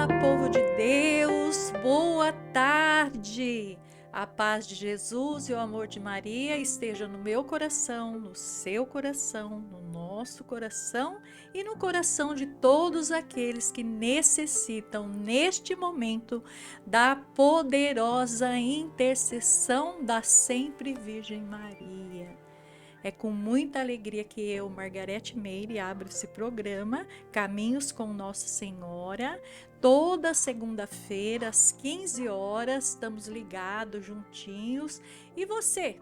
Olá, povo de Deus, boa tarde. A paz de Jesus e o amor de Maria esteja no meu coração, no seu coração, no nosso coração e no coração de todos aqueles que necessitam neste momento da poderosa intercessão da sempre Virgem Maria. É com muita alegria que eu, Margarete Meire, abro esse programa Caminhos com Nossa Senhora. Toda segunda-feira, às 15 horas, estamos ligados, juntinhos. E você,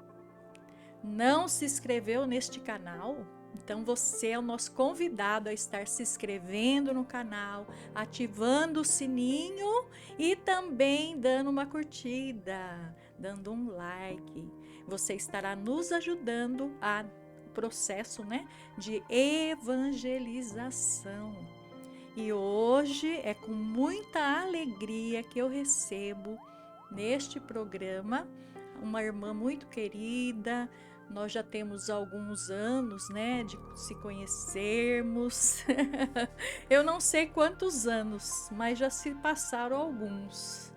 não se inscreveu neste canal? Então você é o nosso convidado a estar se inscrevendo no canal, ativando o sininho e também dando uma curtida, dando um like. Você estará nos ajudando a processo, de evangelização. E hoje é com muita alegria que eu recebo neste programa uma irmã muito querida. Nós já temos alguns anos, de se conhecermos. Eu não sei quantos anos, mas já se passaram alguns.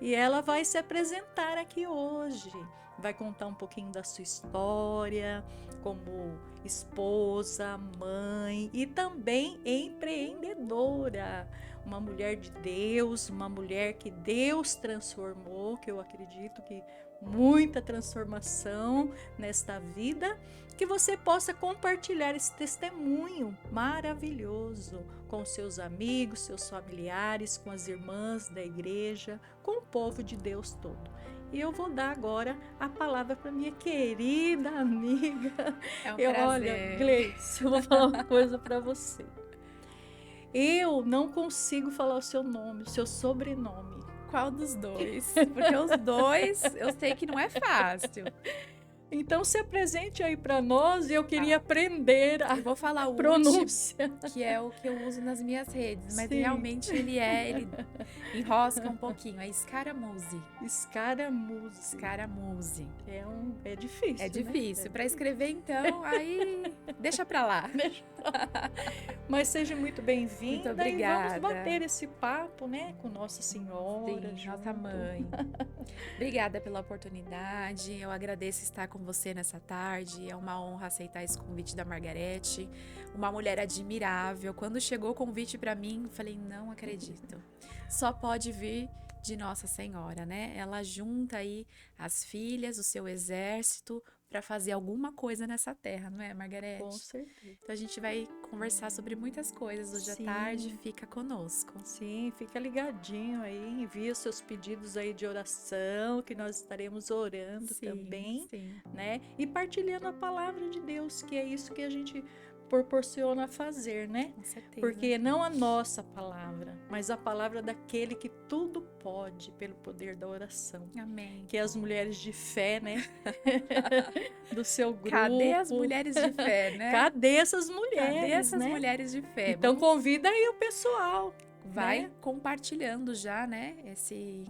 E ela vai se apresentar aqui hoje. Vai contar um pouquinho da sua história, como esposa, mãe e também empreendedora. Uma mulher de Deus, uma mulher que Deus transformou, que eu acredito que muita transformação nesta vida, que você possa compartilhar esse testemunho maravilhoso com seus amigos, seus familiares, com as irmãs da igreja, com o povo de Deus todo. E eu vou dar agora a palavra para minha querida amiga. É um prazer. Olha, Gleice, eu vou falar uma coisa para você. Eu não consigo falar o seu nome, o seu sobrenome. Qual dos dois? Porque os dois eu sei que não é fácil. Então se apresente aí para nós e eu queria aprender a eu vou falar o pronúncia. Último, que é o que eu uso nas minhas redes, mas Sim. realmente ele enrosca um pouquinho, é Scaramuzzi. Scaramuzzi. É difícil, É difícil. Para escrever, então, aí deixa para lá. Mas seja muito bem-vinda. Muito obrigada. E vamos bater esse papo, com Nossa Senhora. Sim, nossa mãe. Obrigada pela oportunidade. Eu agradeço estar com você nessa tarde. É uma honra aceitar esse convite da Margarete. Uma mulher admirável. Quando chegou o convite para mim, falei, não acredito. Só pode vir de Nossa Senhora, né? Ela junta aí as filhas, o seu exército, para fazer alguma coisa nessa terra, não é, Margarete? Com certeza. Então a gente vai conversar sobre muitas coisas hoje à tarde, fica conosco. Sim, fica ligadinho aí, envia seus pedidos aí de oração, que nós estaremos orando também, né? E partilhando a palavra de Deus, que é isso que a gente proporciona fazer, né? Com certeza. Porque não a nossa palavra, mas a palavra daquele que tudo pode pelo poder da oração. Amém. Que as mulheres de fé, né? Do seu grupo. Cadê as mulheres de fé, né? Cadê essas mulheres, Cadê essas mulheres de fé? Então convida aí o pessoal. Vai compartilhando já, né? Esse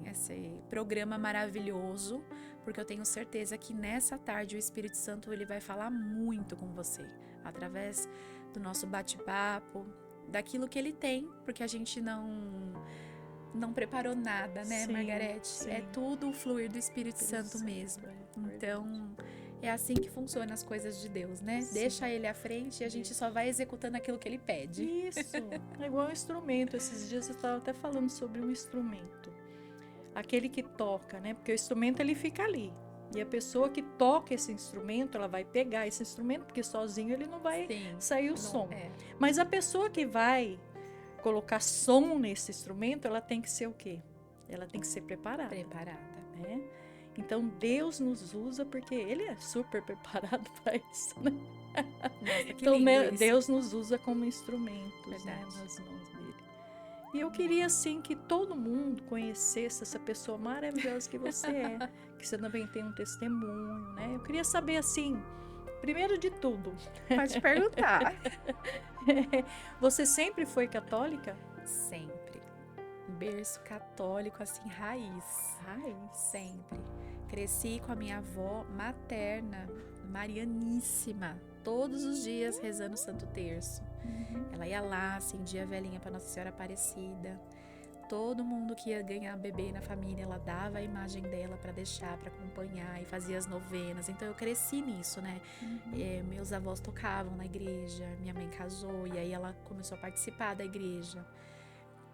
programa maravilhoso, porque eu tenho certeza que nessa tarde o Espírito Santo ele vai falar muito com você, através do nosso bate-papo, daquilo que ele tem, porque a gente não preparou nada, né, Margarete? Sim. É tudo o fluir do Espírito Santo mesmo. Então, é assim que funcionam as coisas de Deus, né? Sim. Deixa ele à frente e a gente só vai executando aquilo que ele pede. Isso, é igual um instrumento. Esses dias eu estava até falando sobre um instrumento. Aquele que toca, né? Porque o instrumento ele fica ali. E a pessoa que toca esse instrumento, ela vai pegar esse instrumento, porque sozinho ele não vai sair o som. Mas a pessoa que vai colocar som nesse instrumento, ela tem que ser o quê? Ela tem que ser preparada. Né? Então Deus nos usa porque Ele é super preparado para isso, né? Nossa, que então lindo Deus nos usa como instrumentos, né, nas mãos dele. E eu queria assim que todo mundo conhecesse essa pessoa maravilhosa que você é, que você também tem um testemunho, né? Eu queria saber assim, primeiro de tudo. Pode perguntar. Você sempre foi católica? Sempre. Berço católico, assim, raiz. Sempre. Cresci com a minha avó materna, marianíssima, todos os dias rezando o Santo Terço. Ela ia lá, acendia a velhinha para Nossa Senhora Aparecida. todo mundo que ia ganhar bebê na família, ela dava a imagem dela para deixar, para acompanhar e fazia as novenas. Então eu cresci nisso, né? Meus avós tocavam na igreja, minha mãe casou e aí ela começou a participar da igreja.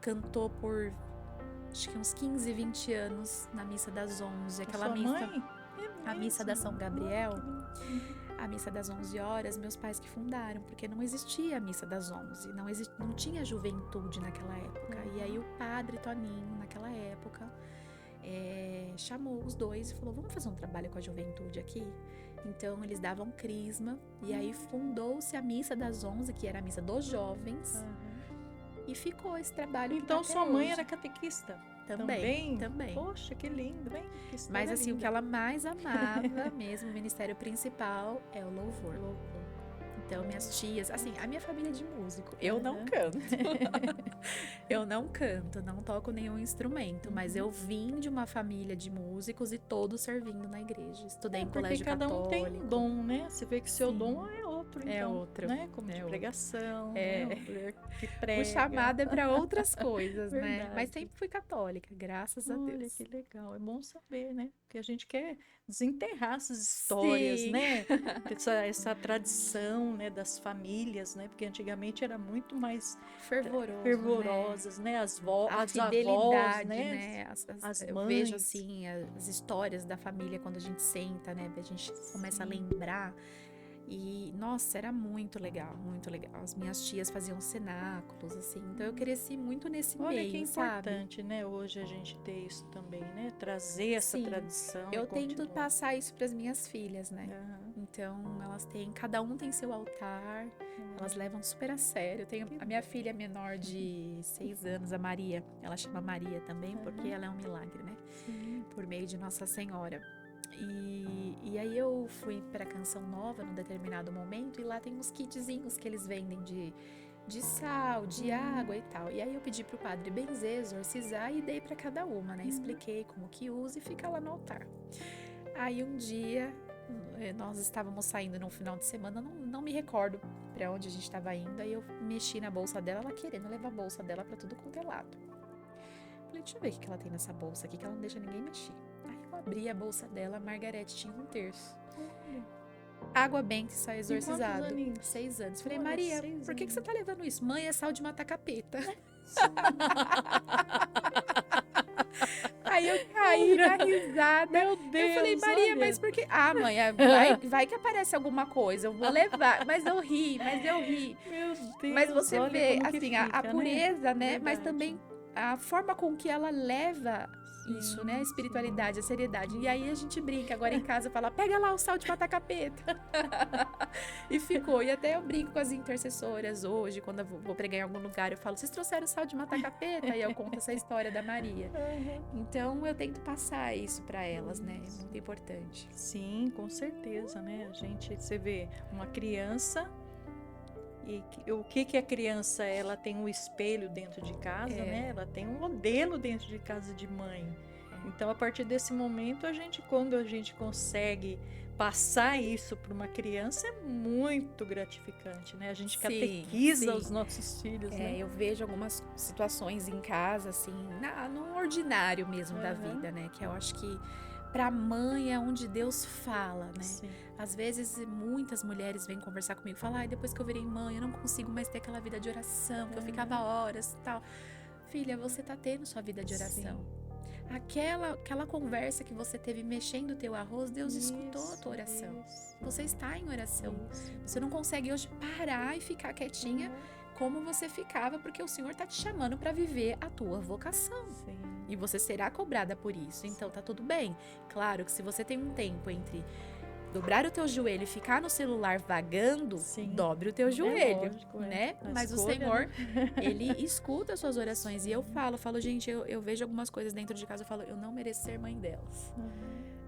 Cantou por acho que uns 15, 20 anos na missa das 11, aquela Sua missa, mãe? a missa da São Gabriel. Que lindo. A missa das 11 horas, meus pais que fundaram, porque não existia a missa das 11, não tinha juventude naquela época. E aí o padre Toninho, naquela época, chamou os dois e falou, vamos fazer um trabalho com a juventude aqui? Então eles davam crisma e aí fundou-se a missa das 11, que era a missa dos jovens, e ficou esse trabalho. Então até sua mãe hoje. era catequista? Também. Poxa, que lindo, bem. Que história Mas assim, o linda. que ela mais amava mesmo, o ministério principal, é o louvor. Então, minhas tias, assim, a minha família é de músico. Eu não canto. Eu não canto, não toco nenhum instrumento, mas eu vim de uma família de músicos e todos servindo na igreja. Estudei em colégio Porque cada um católico. tem um dom, né? Você vê que seu Sim. dom é outro, então. É outro. Né? Como É de outro. pregação, É. né? Uma mulher que prega. O chamado é para outras coisas, né? Verdade. Mas sempre fui católica, graças a Olha, Deus. que legal. É bom saber, né? Porque a gente quer desenterrar essas histórias, Sim. né? Essa tradição, né? Das famílias, né? Porque antigamente era muito mais Fervoroso, fervorosas, né? As avós, fidelidade, né? As As eu mães. vejo assim as histórias da família quando a gente senta, né? A gente começa a lembrar. E, nossa, era muito legal, muito legal. As minhas tias faziam cenáculos, assim. Então eu cresci muito nesse Olha meio, que sabe? importante, né? Hoje a gente ter isso também, né? Trazer essa Sim, tradição. eu e tento continuar. passar isso para as minhas filhas, né? Aham. Então, cada um tem seu altar, elas levam super a sério. Eu tenho a minha filha menor de 6 anos, a Maria, ela chama Maria também, porque ela é um milagre, né? Sim. Por meio de Nossa Senhora. E aí eu fui para Canção Nova num determinado momento e lá tem uns kitzinhos que eles vendem de sal, de água e tal. E aí eu pedi pro padre benzer, exorcizar e dei para cada uma, né? Expliquei como que usa e fica lá no altar. Aí um dia nós estávamos saindo num final de semana, não me recordo para onde a gente estava indo. Aí eu mexi na bolsa dela, ela querendo levar a bolsa dela para tudo quanto é lado. Falei, deixa eu ver o que ela tem nessa bolsa aqui, que ela não deixa ninguém mexer. Aí eu abri a bolsa dela, a Margarete tinha 1/3. Água benta e sal exorcizado. quantos aninhos? 6 anos. Falei, Olha, Maria, 6 por que você anos. tá levando isso? Mãe, é sal de matar capeta. Aí eu caí na risada. Meu Deus, Eu falei, Maria, olha. mas por que? Ah, mãe, vai que aparece alguma coisa, eu vou levar. Mas eu ri. Meu Deus, Mas você olha vê, como que assim, fica, a pureza, né? Mas Verdade. também a forma com que ela leva Sim, isso, né? A espiritualidade, a seriedade. E aí a gente brinca agora em casa, fala, pega lá o sal de matar capeta. E ficou. E até eu brinco com as intercessoras hoje, quando eu vou pregar em algum lugar, eu falo, vocês trouxeram sal de matar capeta? E eu conto essa história da Maria. Então eu tento passar isso para elas, né? É muito importante. Sim, com certeza, né? Você vê uma criança e o que a criança, ela tem um espelho dentro de casa, né? Ela tem um modelo dentro de casa de mãe. Então, a partir desse momento, quando a gente consegue passar isso para uma criança, é muito gratificante, né? A gente catequiza os nossos filhos, né? Eu vejo algumas situações em casa, assim, no ordinário mesmo da vida, né? Que eu acho que pra mãe é onde Deus fala, né? Sim. Às vezes, muitas mulheres vêm conversar comigo, falam, depois que eu virei mãe, eu não consigo mais ter aquela vida de oração, que eu ficava horas e tal. Filha, você tá tendo sua vida de oração. Aquela conversa que você teve mexendo o teu arroz, Deus escutou a tua oração. Você está em oração. Você não consegue hoje parar e ficar quietinha como você ficava, porque o Senhor tá te chamando para viver a tua vocação. Sim. E você será cobrada por isso. Então tá tudo bem. Claro que se você tem um tempo entre dobrar o teu joelho e ficar no celular vagando, dobre o teu joelho, lógico, né? Mas o Senhor, Ele escuta as suas orações. E eu falo, gente, eu vejo algumas coisas dentro de casa, eu falo, eu não mereço ser mãe delas.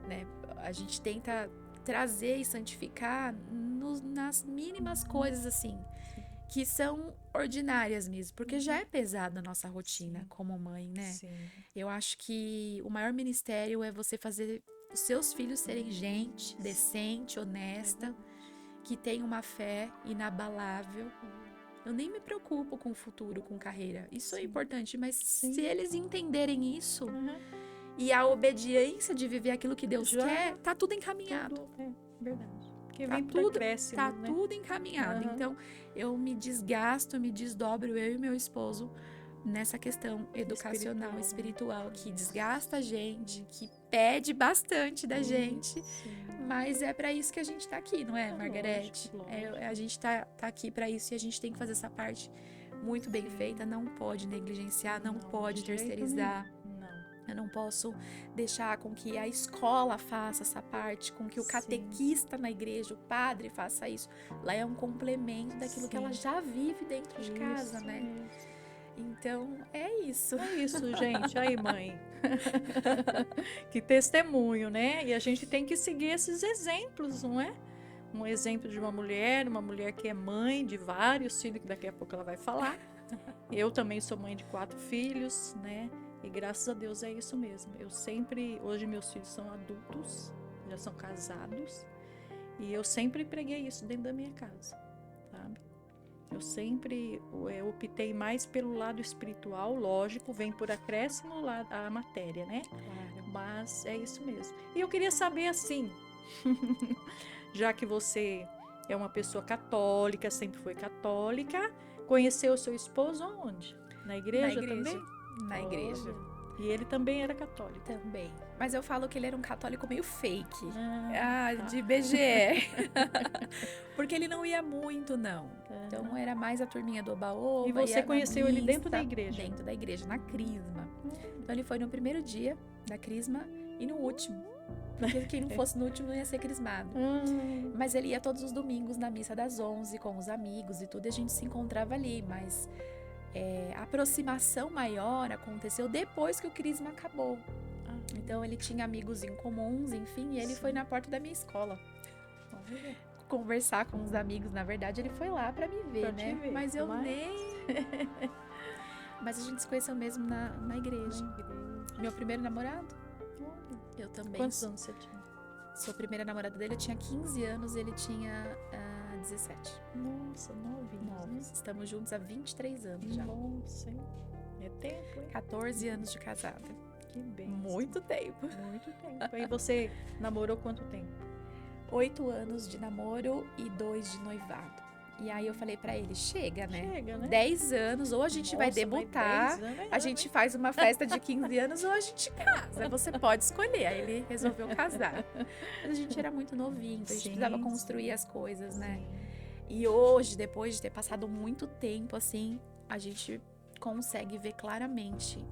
Né? A gente tenta trazer e santificar nas mínimas coisas, assim, que são ordinárias mesmo, porque já é pesada a nossa rotina como mãe, né? Sim. Eu acho que o maior ministério é você fazer os seus filhos serem gente decente, honesta, que tem uma fé inabalável, Eu nem me preocupo com o futuro, com carreira. Isso é Sim. importante, mas Sim. se eles entenderem isso Uhum. e a obediência de viver aquilo que Deus Já quer, tá tudo encaminhado. Tudo, verdade. Porque Tá vem por tudo, acréscimo, tá né? tudo encaminhado. Aham. Então, eu me desgasto, me desdobro, eu e meu esposo, nessa questão educacional, espiritual, que desgasta a gente, que pede bastante da gente. Sim. Mas é pra isso que a gente tá aqui, não é, Margarete? Lógico. A gente tá aqui pra isso e a gente tem que fazer essa parte muito bem feita. Não pode negligenciar, não pode de jeito terceirizar. nenhum. Não. Eu não posso deixar com que a escola faça essa parte, com que o Sim. catequista na igreja, o padre faça isso. Lá é um complemento daquilo que ela Sim. já vive dentro de casa, Isso né? mesmo. Então, é isso. É isso, gente. Aí, mãe. Que testemunho, né? E a gente tem que seguir esses exemplos, não é? Um exemplo de uma mulher que é mãe de vários filhos, que daqui a pouco ela vai falar. Eu também sou mãe de 4 filhos, né? E graças a Deus é isso mesmo. Hoje meus filhos são adultos, já são casados, e eu sempre preguei isso dentro da minha casa, sabe? Eu sempre optei mais pelo lado espiritual, lógico, vem por acréscimo a matéria, né? Claro. Mas é isso mesmo. E eu queria saber assim, já que você é uma pessoa católica, sempre foi católica, conheceu o seu esposo aonde? Na igreja também? Na igreja. E ele também era católico? Também. Mas eu falo que ele era um católico meio fake. Tá. De BGE. Porque ele não ia muito, não. Então era mais a turminha do Oba-Oba. E você conheceu ele dentro da igreja? Dentro da igreja, na Crisma. Então ele foi no primeiro dia da Crisma e no último. Porque quem não fosse no último não ia ser crismado. Mas ele ia todos os domingos na missa das 11 com os amigos e tudo, e a gente se encontrava ali. Mas a aproximação maior aconteceu depois que o crisma acabou. Então ele tinha amigos em comuns, enfim, e ele foi na porta da minha escola conversar com os amigos. Na verdade, ele foi lá pra me ver, né? Mas eu nem... Mas a gente se conheceu mesmo na igreja. Meu primeiro namorado, eu também. Quantos anos você tinha? Sou a primeira namorada dele, eu tinha 15 anos, ele tinha 17. Nossa, novinhos. Estamos juntos há 23 anos já. Nossa, é tempo, hein? 14 anos de casada. Que bem. Muito tempo. Muito tempo. E você namorou quanto tempo? 8 anos de namoro e 2 de noivado. E aí eu falei pra ele, chega, né? 10 anos, ou a gente vai debutar, a gente faz uma festa de 15 anos, ou a gente casa. Você pode escolher. Aí ele resolveu casar. Mas a gente era muito novinho, então a gente precisava construir as coisas, né? E hoje, depois de ter passado muito tempo, assim, a gente consegue ver claramente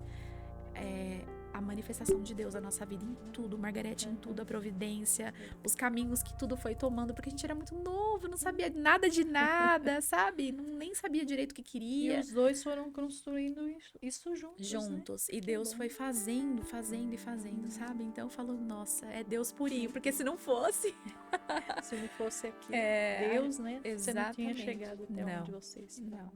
a manifestação de Deus na nossa vida em tudo, Margarete, em tudo, a providência, os caminhos que tudo foi tomando, porque a gente era muito novo, não sabia nada de nada, sabe? Nem sabia direito o que queria. E os dois foram construindo isso juntos. Né? E Deus foi fazendo e fazendo, sabe? Então eu falo, nossa, é Deus purinho, porque se não fosse... se não fosse aqui, Deus, né? Exatamente. Você não tinha chegado até onde vocês. Não.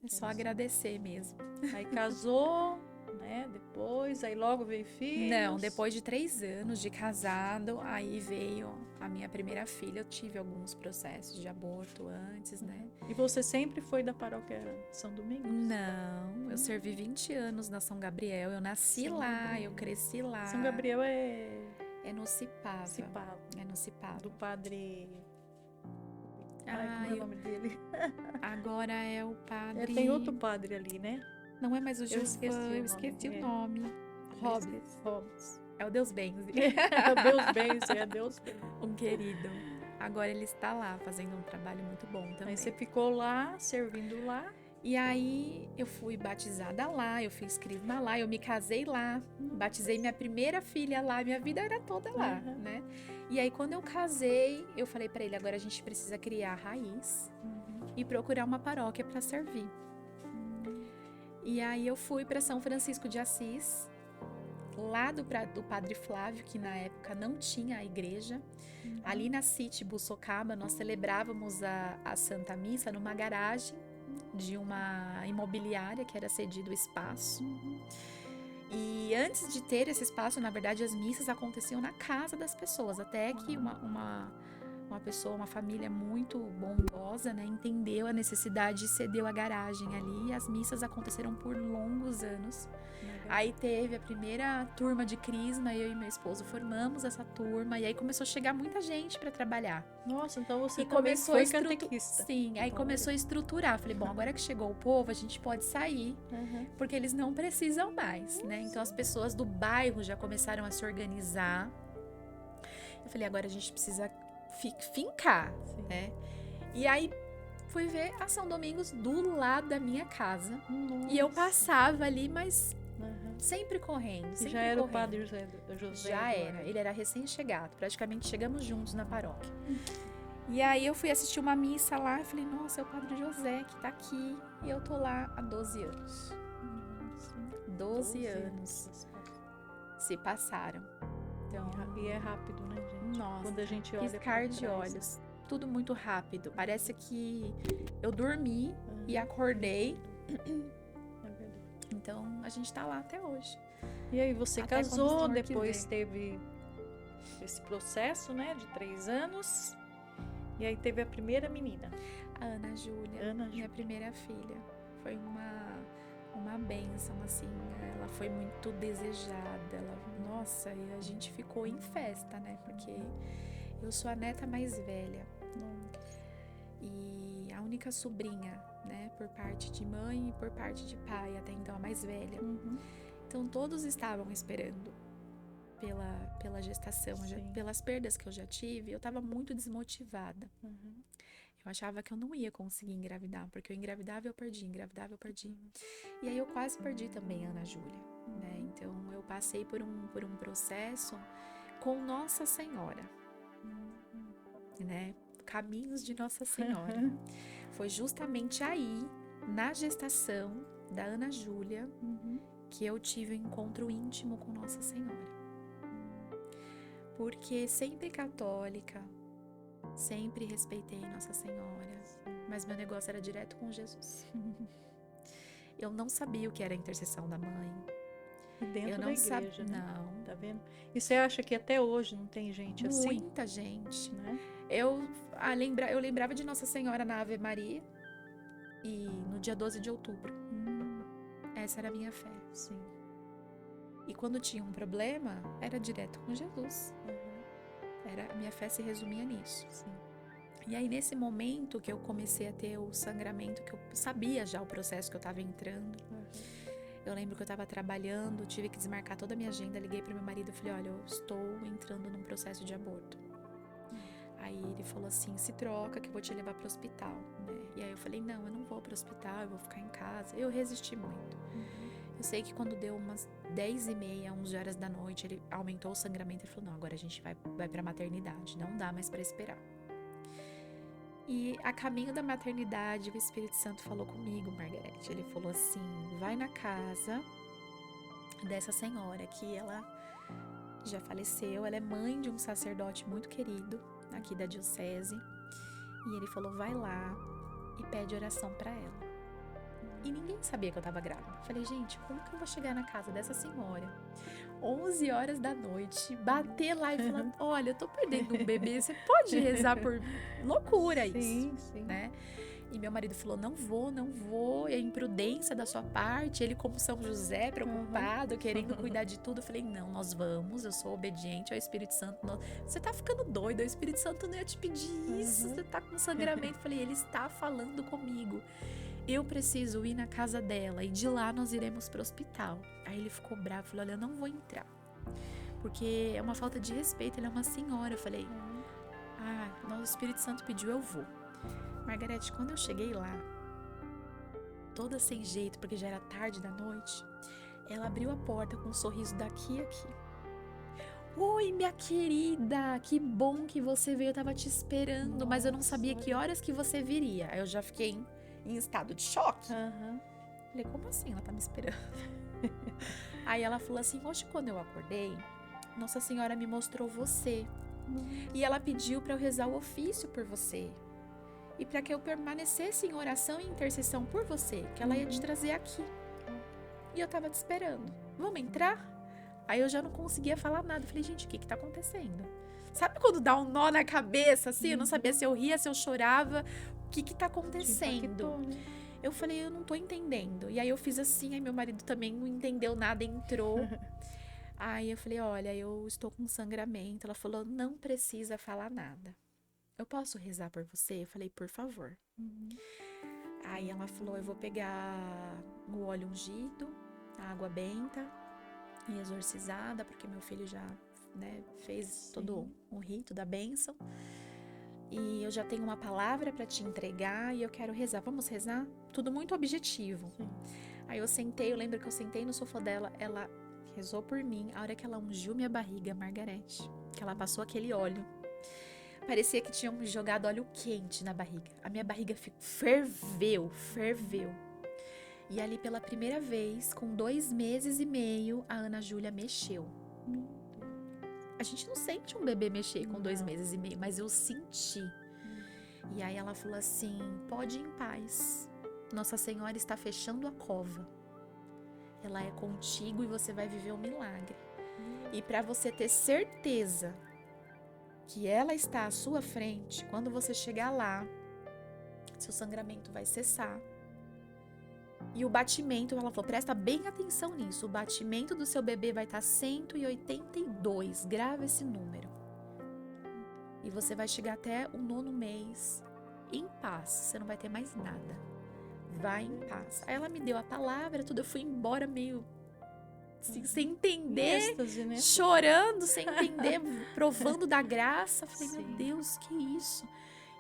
É só agradecer mesmo. Aí casou... né? Depois, aí logo veio filhos? Não, depois de 3 anos de casado, aí veio a minha primeira filha. Eu tive alguns processos de aborto antes, né? E você sempre foi da paróquia São Domingos? Não, eu servi 20 anos na São Gabriel. Eu nasci lá, eu cresci lá. São Gabriel é no Cipava. É no Cipava. Do padre... como é o nome dele? Agora é o padre... tem outro padre ali, né? Não é mais o Gilvan, eu esqueci o nome. Robes. É o Deus Benzi. É o Deus Benzi, é Deus Benzi. Um querido. Agora ele está lá, fazendo um trabalho muito bom também. Aí você ficou lá, servindo lá. E aí eu fui batizada lá, eu fiz crisma lá, eu me casei lá. Batizei minha primeira filha lá, minha vida era toda lá, né? E aí quando eu casei, eu falei para ele, agora a gente precisa criar raiz e procurar uma paróquia para servir. E aí eu fui para São Francisco de Assis, lá do Padre Flávio, que na época não tinha a igreja. Ali na City Buçocaba, nós celebrávamos a Santa Missa numa garagem de uma imobiliária que era cedido o espaço. E antes de ter esse espaço, na verdade, as missas aconteciam na casa das pessoas, até que uma pessoa, uma família muito bondosa, né? Entendeu a necessidade e cedeu a garagem ali. E as missas aconteceram por longos anos. Aí teve a primeira turma de Crisma, eu e meu esposo formamos essa turma. E aí começou a chegar muita gente para trabalhar. Nossa, então você E também começou foi a catequista. Sim, aí começou a estruturar. Falei, bom, agora que chegou o povo, a gente pode sair, porque eles não precisam mais, né? Então as pessoas do bairro já começaram a se organizar. Eu falei, agora a gente precisa fincar, Sim. né? E aí fui ver a São Domingos do lado da minha casa. Nossa. E eu passava ali, mas sempre correndo, E sempre já era correndo. o padre José Já Eduardo. era, ele era recém-chegado, praticamente chegamos juntos na paróquia. E aí eu fui assistir uma missa lá e falei, nossa, é o padre José que tá aqui. E eu tô lá há 12 anos. 12 anos se passaram. Então, E é rápido, né, gente? nossa, Quando a gente olha piscar pra de trás. olhos. Tudo muito rápido. Parece que eu dormi e acordei. É verdade. Então, a gente tá lá até hoje. E aí você Até quando o casou, Senhor depois quiser. teve esse processo, né, de 3 anos. E aí teve a primeira menina. A Ana Júlia, Ana minha Júlia. primeira filha. Foi uma bênção, assim. Ela foi muito desejada. Nossa, e a gente ficou em festa, né? Porque eu sou a neta mais velha. E a única sobrinha, né? Por parte de mãe e por parte de pai, até então a mais velha. Então todos estavam esperando pela gestação, pelas perdas que eu já tive. Eu estava muito desmotivada. Eu achava que eu não ia conseguir engravidar, porque eu engravidava e eu perdi, engravidava e eu perdi. E aí eu quase perdi também a Ana Júlia, né? Então eu passei por um processo com Nossa Senhora, né? Caminhos de Nossa Senhora. Foi justamente aí, na gestação da Ana Júlia, que eu tive um encontro íntimo com Nossa Senhora. Porque sempre católica, sempre respeitei Nossa Senhora, mas meu negócio era direto com Jesus. Eu não sabia o que era a intercessão da mãe. Dentro Eu da não igreja, sabia, né? não. Tá vendo? E você acha que até hoje não tem gente assim? Muita gente. Né? Eu lembrava de Nossa Senhora na Ave Maria e no dia 12 de outubro. Essa era a minha fé. Sim. E quando tinha um problema, era direto com Jesus. A minha fé se resumia nisso. Sim. E aí, nesse momento que eu comecei a ter o sangramento, que eu sabia já o processo que eu tava entrando, eu lembro que eu tava trabalhando, tive que desmarcar toda a minha agenda, liguei pro meu marido e falei, olha, eu estou entrando num processo de aborto. Aí ele falou assim, se troca que eu vou te levar pro hospital, né? E aí eu falei, não, eu não vou pro hospital, eu vou ficar em casa. Eu resisti muito. Eu sei que quando deu umas 10h30, 11 horas da noite, ele aumentou o sangramento e falou, não, agora a gente vai pra maternidade, não dá mais pra esperar. E a caminho da maternidade, o Espírito Santo falou comigo, Margarete. Ele falou assim, vai na casa dessa senhora que ela já faleceu, ela é mãe de um sacerdote muito querido aqui da diocese. E ele falou, vai lá e pede oração pra ela. E ninguém sabia que eu tava grávida. Falei, gente, como que eu vou chegar na casa dessa senhora 11 horas da noite, bater lá e falar, olha, eu tô perdendo um bebê, você pode rezar por... Loucura isso, sim. né? E meu marido falou, não vou, é imprudência da sua parte. Ele como São José, preocupado, querendo cuidar de tudo. Eu falei, não, nós vamos, eu sou obediente ao Espírito Santo. Você tá ficando doido, o Espírito Santo não ia te pedir isso, você tá com sangramento. Eu falei, ele está falando comigo. Eu preciso ir na casa dela e de lá nós iremos pro hospital. Aí ele ficou bravo, falou, olha, eu não vou entrar, porque é uma falta de respeito, ela é uma senhora. Eu falei, o Espírito Santo pediu, eu vou. Margarete, quando eu cheguei lá, toda sem jeito, porque já era tarde da noite, ela abriu a porta com um sorriso daqui a aqui. Oi, minha querida, que bom que você veio, eu tava te esperando, mas eu não sabia que horas que você viria. Aí eu já fiquei em estado de choque. Falei, como assim ela tá me esperando? Aí ela falou assim, hoje quando eu acordei, Nossa Senhora me mostrou você. E ela pediu para eu rezar o ofício por você. E para que eu permanecesse em oração e intercessão por você, que ela ia te trazer aqui. E eu tava te esperando. Vamos entrar? Aí eu já não conseguia falar nada. Falei, gente, o que tá acontecendo? Sabe quando dá um nó na cabeça, assim? Eu não sabia se eu ria, se eu chorava. O que tá acontecendo? Impactou, né? Eu falei, eu não tô entendendo. E aí eu fiz assim, aí meu marido também não entendeu nada, entrou. Aí eu falei, olha, eu estou com sangramento. Ela falou, não precisa falar nada. Eu posso rezar por você? Eu falei, por favor. Aí ela falou, eu vou pegar o óleo ungido, a água benta e exorcizada, porque meu filho já, né, fez todo o rito da bênção. E eu já tenho uma palavra para te entregar e eu quero rezar. Vamos rezar? Tudo muito objetivo. Sim. Aí eu sentei, eu lembro que eu sentei no sofá dela, ela rezou por mim. A hora que ela ungiu minha barriga, Margarete, que ela passou aquele óleo, parecia que tinham jogado óleo quente na barriga. A minha barriga ferveu. E ali pela primeira vez, com 2 meses e meio, a Ana Júlia mexeu. A gente não sente um bebê mexer com 2 meses e meio, mas eu senti. E aí ela falou assim, pode ir em paz. Nossa Senhora está fechando a cova. Ela é contigo e você vai viver um milagre. E para você ter certeza que ela está à sua frente, quando você chegar lá, seu sangramento vai cessar. E o batimento, ela falou, presta bem atenção nisso, o batimento do seu bebê vai estar 182, grava esse número. E você vai chegar até o 9º mês em paz, você não vai ter mais nada. Vai em paz. Aí ela me deu a palavra, tudo, eu fui embora meio assim, sem entender, Êxtase, né? chorando, sem entender, provando da graça. Falei, Sim. meu Deus, que isso?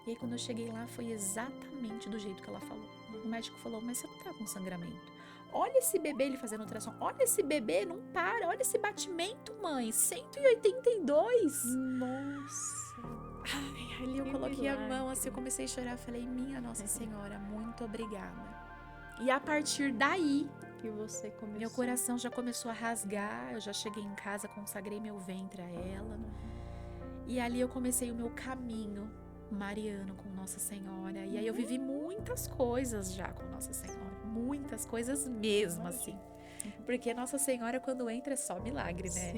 E aí quando eu cheguei lá, foi exatamente do jeito que ela falou. O médico falou, mas você não tá com sangramento. Olha esse bebê, ele fazendo ultrassom. Olha esse bebê, não para. Olha esse batimento, mãe. 182. Nossa. Ai, ali eu Que coloquei a milagre. mão, assim, eu comecei a chorar. Falei, minha Nossa Senhora, muito obrigada. E a partir daí, Que você começou. meu coração já começou a rasgar. Eu já cheguei em casa, consagrei meu ventre a ela. E ali eu comecei o meu caminho mariano com Nossa Senhora. E aí eu vivi muitas coisas já com Nossa Senhora. Muitas coisas mesmo, assim. Porque Nossa Senhora, quando entra, é só milagre, né?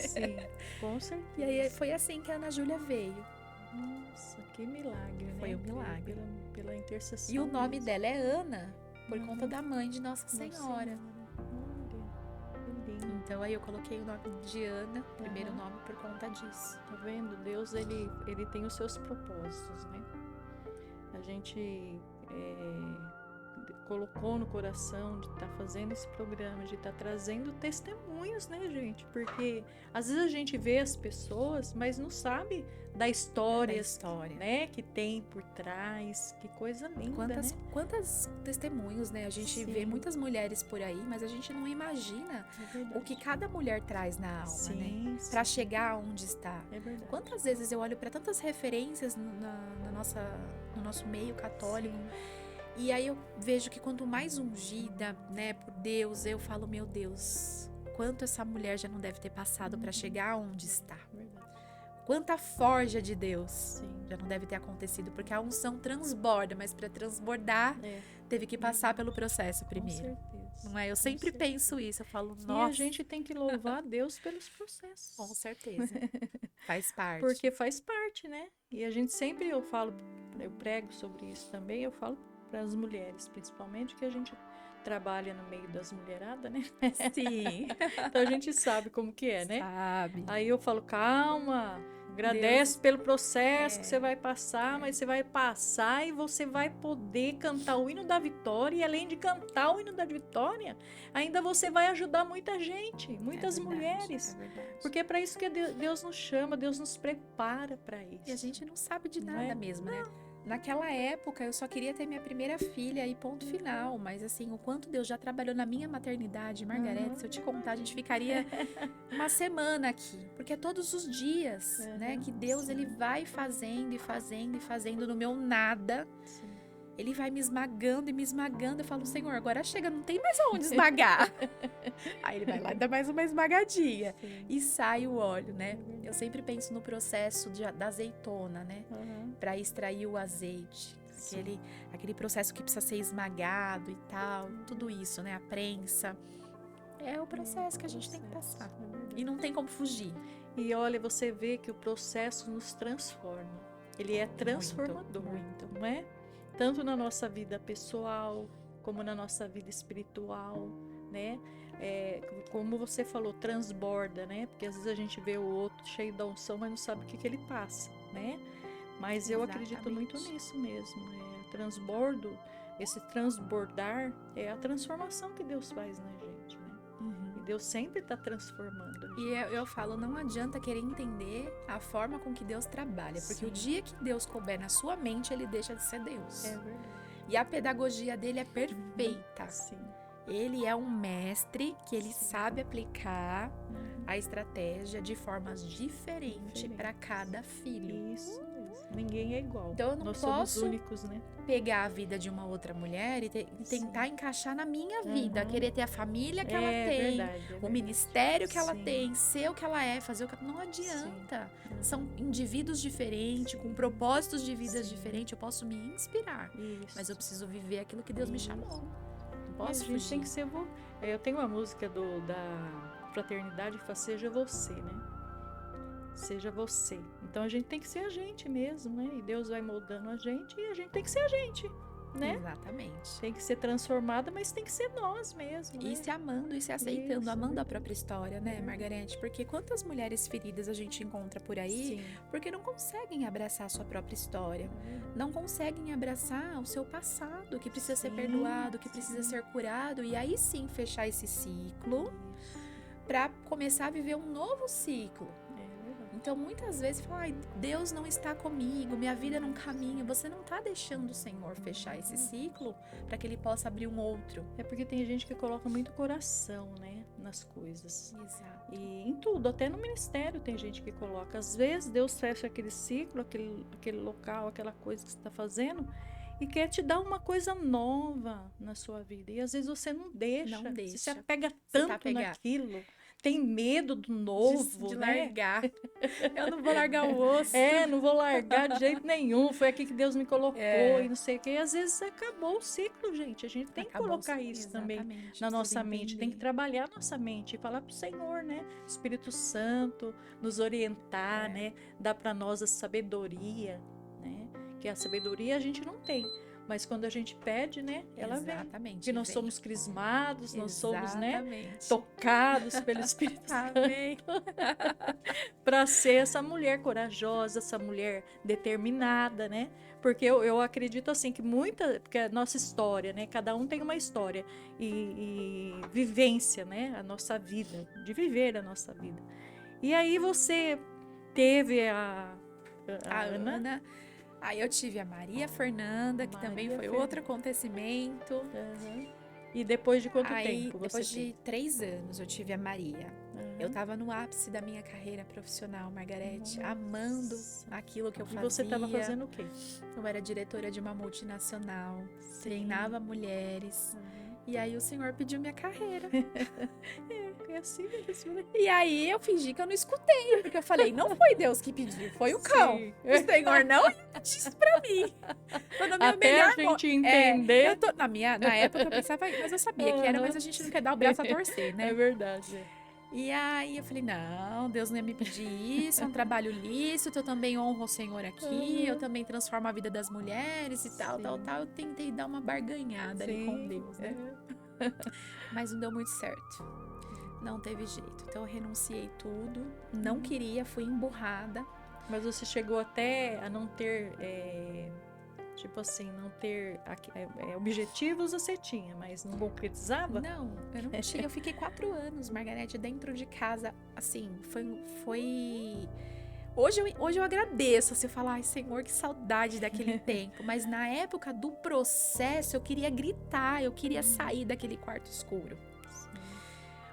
Sim, com certeza. E aí foi assim que a Ana Júlia veio. Nossa, que milagre, né? Foi um milagre. Pela intercessão. E o nome mesmo. dela é Ana, por conta da mãe de Nossa Nossa Senhora. Olha, que lindo. Então aí eu coloquei o nome de Ana, primeiro nome, por conta disso. Tá vendo? Deus, ele tem os seus propósitos, né? A gente colocou no coração de estar fazendo esse programa, de estar trazendo testemunhos, né, gente? Porque às vezes a gente vê as pessoas, mas não sabe da história, né, que tem por trás. Que coisa linda, né? Quantos testemunhos, né? A gente vê muitas mulheres por aí, mas a gente não imagina o que cada mulher traz na alma, né? Pra chegar onde está. É verdade. Quantas vezes eu olho para tantas referências no nosso meio católico, e aí eu vejo que quanto mais ungida, né, por Deus, eu falo, meu Deus, quanto essa mulher já não deve ter passado para chegar onde está. Verdade. Quanta forja de Deus já não deve ter acontecido, porque a unção transborda, mas para transbordar, teve que passar pelo processo primeiro. Com certeza. Não é? Eu sempre penso isso, eu falo, E nossa. a gente tem que louvar a Deus pelos processos. Com certeza. Faz parte. Porque faz parte, né? E a gente sempre, eu prego sobre isso também, eu falo para as mulheres, principalmente, que a gente trabalha no meio das mulheradas, né? Sim. Então a gente sabe como que é, né? Sabe. Aí eu falo, calma, agradece pelo processo que você vai passar, mas você vai passar e você vai poder cantar o hino da vitória, e além de cantar o hino da vitória, ainda você vai ajudar muita gente, muitas mulheres. É verdade. Porque é para isso que Deus nos chama, Deus nos prepara para isso. E a gente não sabe de Não nada é? mesmo, né? Naquela época, eu só queria ter minha primeira filha e ponto final. Mas, assim, o quanto Deus já trabalhou na minha maternidade, Margarete, se eu te contar, a gente ficaria uma semana aqui. Porque é todos os dias, né? Que Deus, ele vai fazendo e fazendo e fazendo no meu nada. Sim. Ele vai me esmagando e me esmagando. Eu falo, Senhor, agora chega, não tem mais aonde esmagar. Aí ele vai lá e dá mais uma esmagadinha. Sim. E sai o óleo, né? Eu sempre penso no processo da azeitona, né? Para extrair o azeite. Aquele processo que precisa ser esmagado e tal. Tudo isso, né? A prensa. É o processo que a gente tem que Processo, passar. é verdade. E não tem como fugir. E olha, você vê que o processo nos transforma. Ele é transformador, muito. não é? Tanto na nossa vida pessoal, como na nossa vida espiritual, né? Como você falou, transborda, né? Porque às vezes a gente vê o outro cheio da unção, mas não sabe o que que ele passa, né? Mas eu acredito muito Exatamente. nisso mesmo. Transbordo, esse transbordar é a transformação que Deus faz na gente, né? E Deus sempre está transformando a gente. E eu falo, não adianta querer entender a forma com que Deus trabalha, porque Sim. o dia que Deus couber na sua mente, ele deixa de ser Deus. É verdade. E a pedagogia dele é perfeita. Sim. Ele é um mestre que ele Sim. sabe aplicar Uhum. a estratégia de formas diferentes para cada filho. Isso mesmo. Ninguém é igual. Então eu não Nós posso somos únicos, né? pegar a vida de uma outra mulher e tentar encaixar na minha vida, Uhum. querer ter a família que ela É tem, verdade, é o verdade. ministério que ela Sim. tem, ser o que ela é, fazer o que não adianta. Uhum. São indivíduos diferentes, com propósitos de vidas Sim. diferentes. Eu posso me inspirar, Isso. mas eu preciso viver aquilo que Deus me Isso. chamou. Não E posso a gente tem fugir. que ser. Eu tenho uma música da Fraternidade que fala Seja Você, né? Seja você. Então a gente tem que ser a gente mesmo, né? E Deus vai moldando a gente e a gente tem que ser a gente, né? Exatamente. Tem que ser transformada, mas tem que ser nós mesmo, né? E se amando e se aceitando, Isso, amando a verdade. própria história, né, Margarete? Porque quantas mulheres feridas a gente encontra por aí Sim. porque não conseguem abraçar a sua própria história, não conseguem abraçar o seu passado, que precisa ser Sim, perdoado, que precisa sim. ser curado, e aí sim fechar esse ciclo Isso. para começar a viver um novo ciclo. É verdade. Então, muitas vezes, fala, ai, Deus não está comigo, minha vida não caminha. Você não está deixando o Senhor fechar esse ciclo para que Ele possa abrir um outro. É porque tem gente que coloca muito coração, né? Nas coisas. Exato. E em tudo, até no ministério tem gente que coloca. Às vezes Deus fecha aquele ciclo, aquele local, aquela coisa que você está fazendo e quer te dar uma coisa nova na sua vida. E às vezes você não deixa. Não Você se deixa. apega Você tá tanto apegado. naquilo. Tem medo do novo, de né? largar. Eu não vou largar o osso. Não vou largar de jeito nenhum. Foi aqui que Deus me colocou É. e não sei o quê. E às vezes acabou o ciclo, gente. A gente tem que Acabou colocar o- isso também exatamente, na precisa nossa mente. Tem que entender. trabalhar a nossa mente e falar pro Senhor, né? Espírito Santo nos orientar, É. né? Dar para nós a sabedoria, né? Que a sabedoria a gente não tem. Mas quando a gente pede, né? Ela vem. Exatamente. Porque nós vem. somos crismados, nós somos, né? Exatamente. Tocados pelo Espírito Santo Amém. para ser essa mulher corajosa, essa mulher determinada, né? Porque eu acredito assim que porque a nossa história, né? Cada um tem uma história e vivência, né? A nossa vida, de viver a nossa vida. E aí você teve a A Ana. Ana. Aí eu tive a Maria Fernanda, que também Maria foi Fernanda. outro acontecimento. Aham. E depois de quanto Aí, tempo você depois teve? de 3 anos, eu tive a Maria. Aham. Eu tava no ápice da minha carreira profissional, Margarete, Nossa. amando aquilo que eu E fazia. você estava fazendo o quê? Eu era diretora de uma multinacional, Sim. treinava mulheres. Aham. E aí o Senhor pediu minha carreira. É assim mesmo, né? E aí eu fingi que eu não escutei, porque eu falei, não foi Deus que pediu, foi o cão. Sim. O Senhor não disse pra mim. Tô no meu Até melhor a gente mo- entender. eu tô, na época eu pensava, mas eu sabia que era, mas a gente não quer dar o braço a torcer, né? É verdade. E aí eu falei, não, Deus não ia me pedir isso, é um trabalho lícito, eu também honro o Senhor aqui, eu também transformo a vida das mulheres e tal, Sim. tal. Eu tentei dar uma barganhada ali com Deus, né? Mas não deu muito certo. Não teve jeito. Então eu renunciei tudo, não queria, fui emburrada. Mas você chegou até a não ter, tipo assim, não ter objetivos você tinha, mas não concretizava? Não, eu não tinha. Eu fiquei 4 anos, Margarete, dentro de casa. Assim, foi... Hoje eu agradeço, você falar, ai Senhor, que saudade daquele tempo. Mas na época do processo, eu queria gritar, eu queria sair daquele quarto escuro.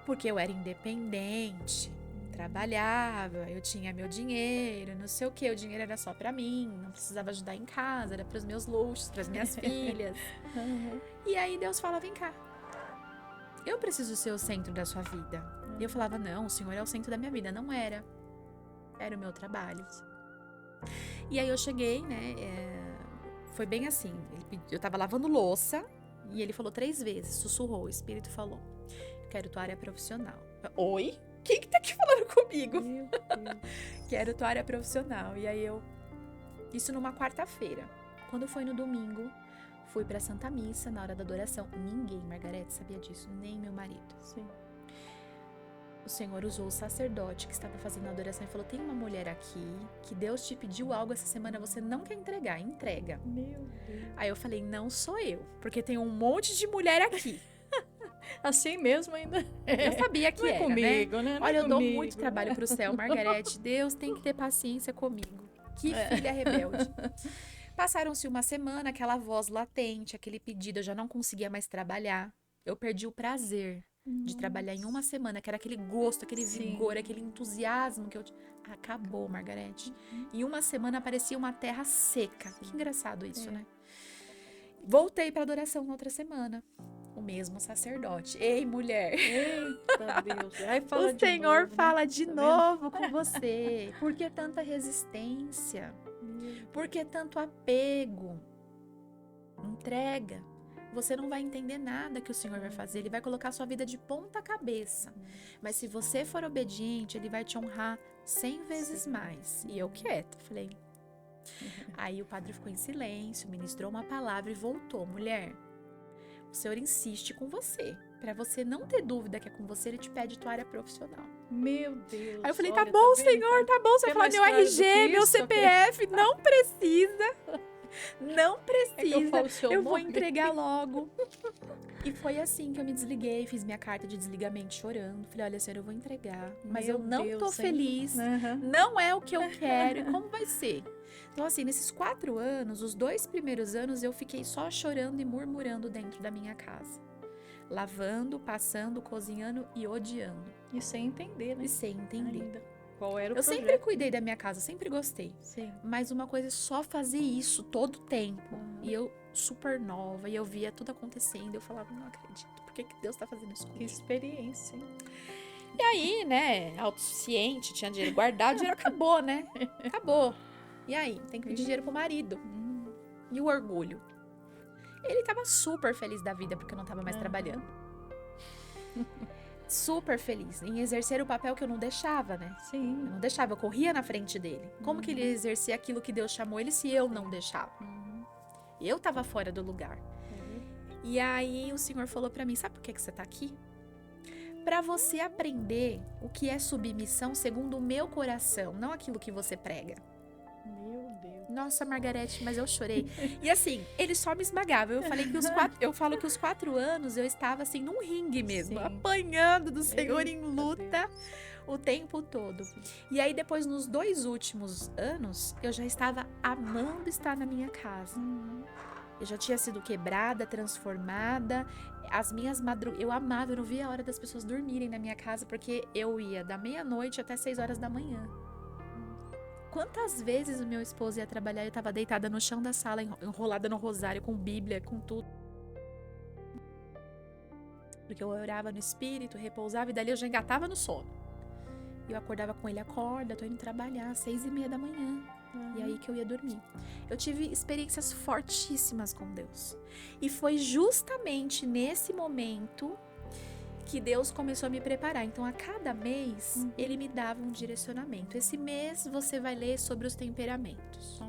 Porque eu era independente, trabalhava, eu tinha meu dinheiro, não sei o que, o dinheiro era só pra mim, não precisava ajudar em casa, era pros meus luxos, pras minhas filhas. Uhum. E aí Deus fala, vem cá, eu preciso ser o centro da sua vida. E eu falava, não, o Senhor é o centro da minha vida. Não era. Era o meu trabalho. E aí eu cheguei, né, foi bem assim, eu tava lavando louça e ele falou 3 vezes, sussurrou, o Espírito falou, quero tua área profissional. Oi? Quem que tá aqui falando comigo? Meu Deus. Quero tua área profissional. E aí isso numa quarta-feira. Quando foi no domingo, fui pra Santa Missa na hora da adoração. Ninguém, Margarete, sabia disso, nem meu marido. Sim. O Senhor usou o sacerdote que estava fazendo a adoração e falou: tem uma mulher aqui que Deus te pediu algo essa semana, você não quer entregar, entrega. Meu Deus. Aí eu falei: não sou eu, porque tem um monte de mulher aqui. Assim mesmo ainda. Eu sabia que Não é era, comigo, né? Não é Olha, eu dou comigo. muito trabalho pro céu, Margarete. Deus tem que ter paciência comigo. Que filha rebelde. Passaram-se uma semana, aquela voz latente, aquele pedido, eu já não conseguia mais trabalhar. Eu perdi o prazer de trabalhar em uma semana, que era aquele gosto, aquele Sim. vigor, aquele entusiasmo que eu... Acabou, Margarete. Em uma semana parecia uma terra seca. Que engraçado isso, né? Voltei pra adoração na outra semana. O mesmo sacerdote. Ei, mulher! Eita Deus. Aí fala O de Senhor novo, né? fala de Tá vendo? novo com você. Por que tanta resistência? Por que tanto apego? Entrega. Você não vai entender nada que o Senhor vai fazer. Ele vai colocar a sua vida de ponta cabeça. Mas se você for obediente, Ele vai te honrar 100 vezes mais. E eu quieta, falei. Aí o padre ficou em silêncio, ministrou uma palavra e voltou. Mulher, o Senhor insiste com você. Pra você não ter dúvida que é com você, Ele te pede tua área profissional. Meu Deus. Aí eu falei, olha, tá bom, vendo? Senhor, tá bom. Você Quer falar mais meu claro do RG, que meu isso? CPF, não precisa. Não É que eu precisa. falo o seu Eu vou nome. entregar logo. E foi assim que eu me desliguei, fiz minha carta de desligamento chorando. Falei, olha, Senhor, eu vou entregar, mas Meu eu não tô Deus, hein? feliz. Aham. Não é o que eu quero. E como vai ser? Então, assim, nesses 4 anos, os 2 primeiros anos, eu fiquei só chorando e murmurando dentro da minha casa. Lavando, passando, cozinhando e odiando. E sem entender, né? E sem entender. Ainda. Qual era o Eu projeto? sempre cuidei da minha casa, sempre gostei. Sim. Mas uma coisa é só fazer isso todo tempo. Uhum. E eu super nova, e eu via tudo acontecendo. Eu falava, não acredito, por que Deus tá fazendo isso Que comigo? experiência, hein? E aí, né, autossuficiente, tinha dinheiro guardado, o dinheiro acabou, né? Acabou. E aí, tem que pedir dinheiro pro marido. E o orgulho? Ele tava super feliz da vida porque eu não tava mais Uhum. trabalhando. Super feliz em exercer o papel que eu não deixava, né? Eu Sim. não deixava, eu corria na frente dele. Como que ele ia exercer aquilo que Deus chamou ele se eu não deixava? Uhum. Eu tava fora do lugar. É. E aí o Senhor falou pra mim, sabe por que você tá aqui? Pra você aprender o que é submissão segundo o meu coração, não aquilo que você prega. Meu Deus. Nossa, Margarete, mas eu chorei. E assim, ele só me esmagava. Eu falo que os 4 anos eu estava assim num ringue mesmo, Sim. apanhando do Senhor em Eita luta Deus. o tempo todo. E aí depois nos 2 últimos anos, eu já estava amando estar na minha casa. Uhum. Eu já tinha sido quebrada, transformada. As minhas eu amava, eu não via a hora das pessoas dormirem na minha casa, porque eu ia da meia-noite até 6 horas da manhã. Quantas vezes o meu esposo ia trabalhar e eu estava deitada no chão da sala, enrolada no rosário, com Bíblia, com tudo. Porque eu orava no espírito, repousava e dali eu já engatava no sono. E eu acordava com ele, acorda, tô indo trabalhar, às 6:30 da manhã. E aí que eu ia dormir. Eu tive experiências fortíssimas com Deus. E foi justamente nesse momento que Deus começou a me preparar. Então, a cada mês, Ele me dava um direcionamento. Esse mês, você vai ler sobre os temperamentos.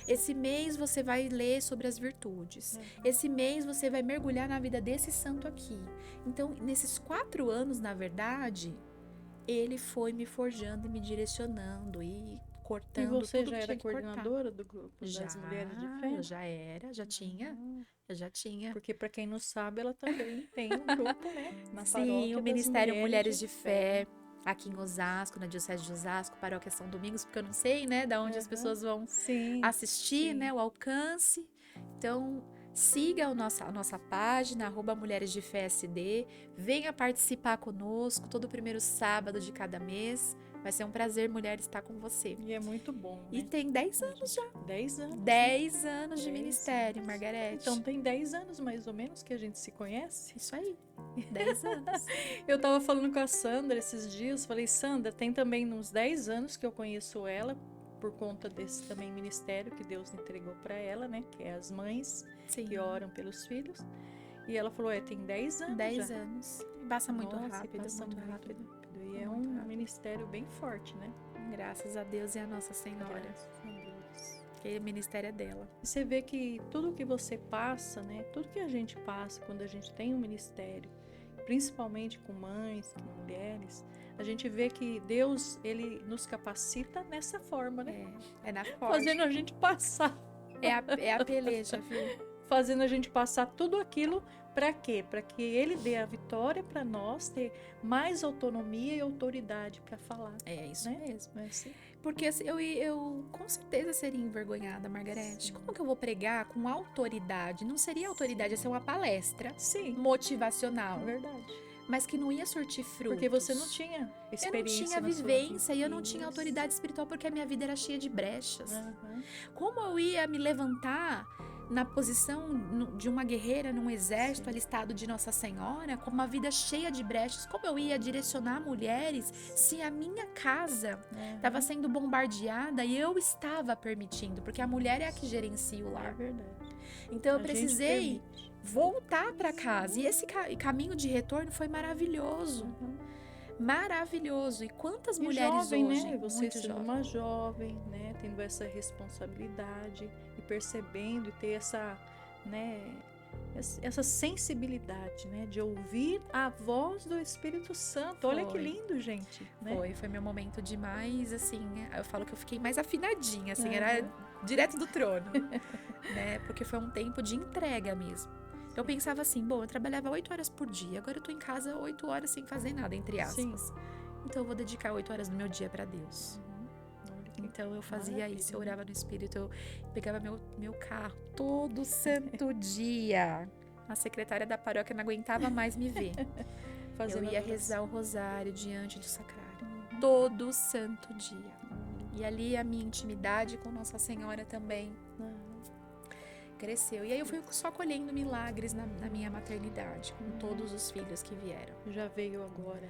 Esse mês, você vai ler sobre as virtudes. Esse mês, você vai mergulhar na vida desse santo aqui. Então, nesses 4 anos, na verdade, Ele foi me forjando e me direcionando e cortando E você tudo já que era tinha que cortar. coordenadora do grupo das mulheres de fé? Eu já era, já tinha. Eu já tinha. Porque para quem não sabe, ela também tem um grupo, né? Na Sim, paróquia o das Ministério Mulheres de Fé, aqui em Osasco, na Diocese de Osasco, Paróquia São Domingos, porque eu não sei, né, da onde as Aham. pessoas vão Sim. assistir, sim. né, o alcance. Então, siga a nossa página, @Mulheres de Fé SD, venha participar conosco todo primeiro sábado de cada mês. Vai ser um prazer, mulher, estar com você. E é muito bom, né? E tem 10 anos já. 10 anos. 10 anos de 10 ministério, anos. Margarete. Então tem 10 anos mais ou menos que a gente se conhece. Isso aí, 10 anos. Eu tava falando com a Sandra esses dias, falei, Sandra, tem também uns 10 anos que eu conheço ela, por conta desse também ministério que Deus entregou para ela, né? Que é as mães Sim, que oram pelos filhos. E ela falou, tem 10 anos 10 já. anos. Passa muito Nossa, rápido, passa muito muito rápido. E é Muito um rápido. ministério bem forte, né? Graças a Deus e a Nossa Senhora, Graças a Deus. que o ministério é dela. E você vê que tudo que você passa, né? Tudo que a gente passa quando a gente tem um ministério, principalmente com mães, com mulheres, a gente vê que Deus, ele nos capacita nessa forma, né? É na forte. Fazendo a gente passar. É a peleja, viu? Fazendo a gente passar tudo aquilo para quê? Para que ele dê a vitória para nós ter mais autonomia e autoridade para falar. É isso Né? mesmo. Não é assim? Porque assim, eu com certeza seria envergonhada, Margarete. Sim. Como que eu vou pregar com autoridade? Não seria autoridade, ia ser uma palestra Sim, motivacional, é verdade. mas que não ia surtir frutos. Porque você não tinha Eu não experiência tinha na sua vivência vida. e eu não tinha Isso. autoridade espiritual porque a minha vida era cheia de brechas. Aham. Como eu ia me levantar na posição de uma guerreira num exército Sim. alistado de Nossa Senhora, com uma vida cheia de brechas? Como eu ia direcionar mulheres se a minha casa Aham. estava sendo bombardeada e eu estava permitindo? Porque a mulher é a que gerencia o É lar. verdade. Então eu A gente precisei permite. voltar para casa. E esse caminho de retorno foi maravilhoso. Aham. Maravilhoso. E quantas E mulheres jovem, hoje, né? Você muito sendo jovens, uma jovem, né? Tendo essa responsabilidade e percebendo e ter essa, né? Essa sensibilidade, né? De ouvir a voz do Espírito Santo. Olha que Foi. lindo, gente. Né? foi meu momento de mais, assim, eu falo que eu fiquei mais afinadinha, assim, Aham. era direto do trono, né? Porque foi um tempo de entrega mesmo. Eu pensava assim, bom, eu trabalhava 8 horas por dia, agora eu tô em casa 8 horas sem fazer nada, entre aspas. Então eu vou dedicar 8 horas do meu dia para Deus. Uhum. Olha que Então eu fazia maravilha, isso, eu né? orava no Espírito, eu pegava meu carro todo santo dia. A secretária da paróquia não aguentava mais me ver. Fazendo Eu ia adoração. rezar o rosário diante do sacrário, Uhum. todo santo dia. E ali a minha intimidade com Nossa Senhora também Aham. cresceu. E aí eu fui só colhendo milagres na minha maternidade, com Uhum. todos os filhos que vieram. Já veio agora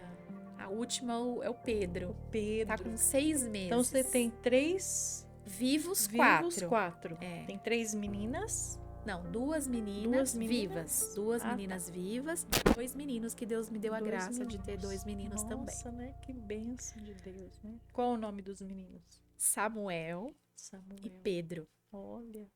A última é o Pedro, o Pedro. tá com 6 meses. Então você tem 3 vivos, vivos, 4. 4. É. Tem 3 meninas. Não, 2 meninas, Duas meninas? vivas. 2 Ah, tá. meninas vivas, 2 meninos que Deus me deu a 2 graça de ter meninos. 2 meninos também. Nossa, né? Que bênção de Deus, né? Qual o nome dos meninos? Samuel Samuel. e Pedro. Olha.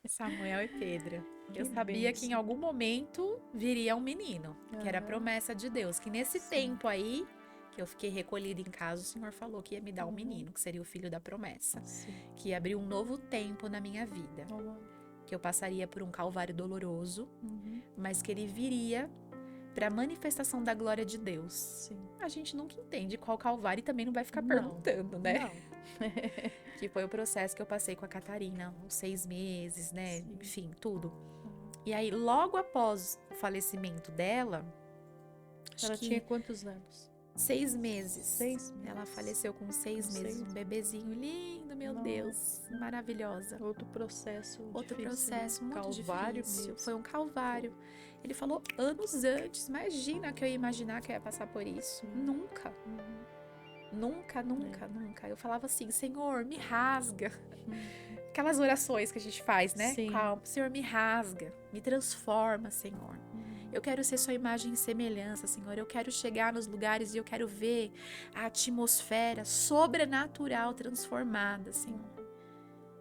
Samuel e Pedro. Que Eu sabia que em bênção. algum momento viria um menino, que era a Aham. promessa de Deus. Que nesse Sim. tempo aí, que eu fiquei recolhida em casa, o Senhor falou que ia me dar um Uhum. menino, que seria o filho da promessa. Sim. Que ia abrir um novo tempo na minha vida. Olha. Que eu passaria por um calvário doloroso, Uhum. mas que ele viria para a manifestação da glória de Deus. Sim. A gente nunca entende qual calvário e também não vai ficar Não. perguntando, né? Não. Que foi o processo que eu passei com a Catarina, uns 6 meses, né? Sim. Enfim, tudo. E aí, logo após o falecimento dela, acho Ela que tinha quantos anos? 6 meses. 6 meses. Ela faleceu com 6 Com meses, 6 um bebezinho lindo, meu Nossa. Deus, maravilhosa. Outro processo Outro difícil, processo né? muito Calvário difícil. mesmo. Foi um calvário. Ele falou anos antes. Imagina que eu ia imaginar que eu ia passar por isso. Nunca. Uhum. Nunca, nunca, nunca. Eu falava assim, Senhor, me rasga. Uhum. Aquelas orações que a gente faz, né? Sim. Calma. Senhor, me rasga. Me transforma, Senhor. Uhum. Eu quero ser sua imagem e semelhança, Senhor. Eu quero chegar nos lugares e eu quero ver a atmosfera sobrenatural transformada, Senhor.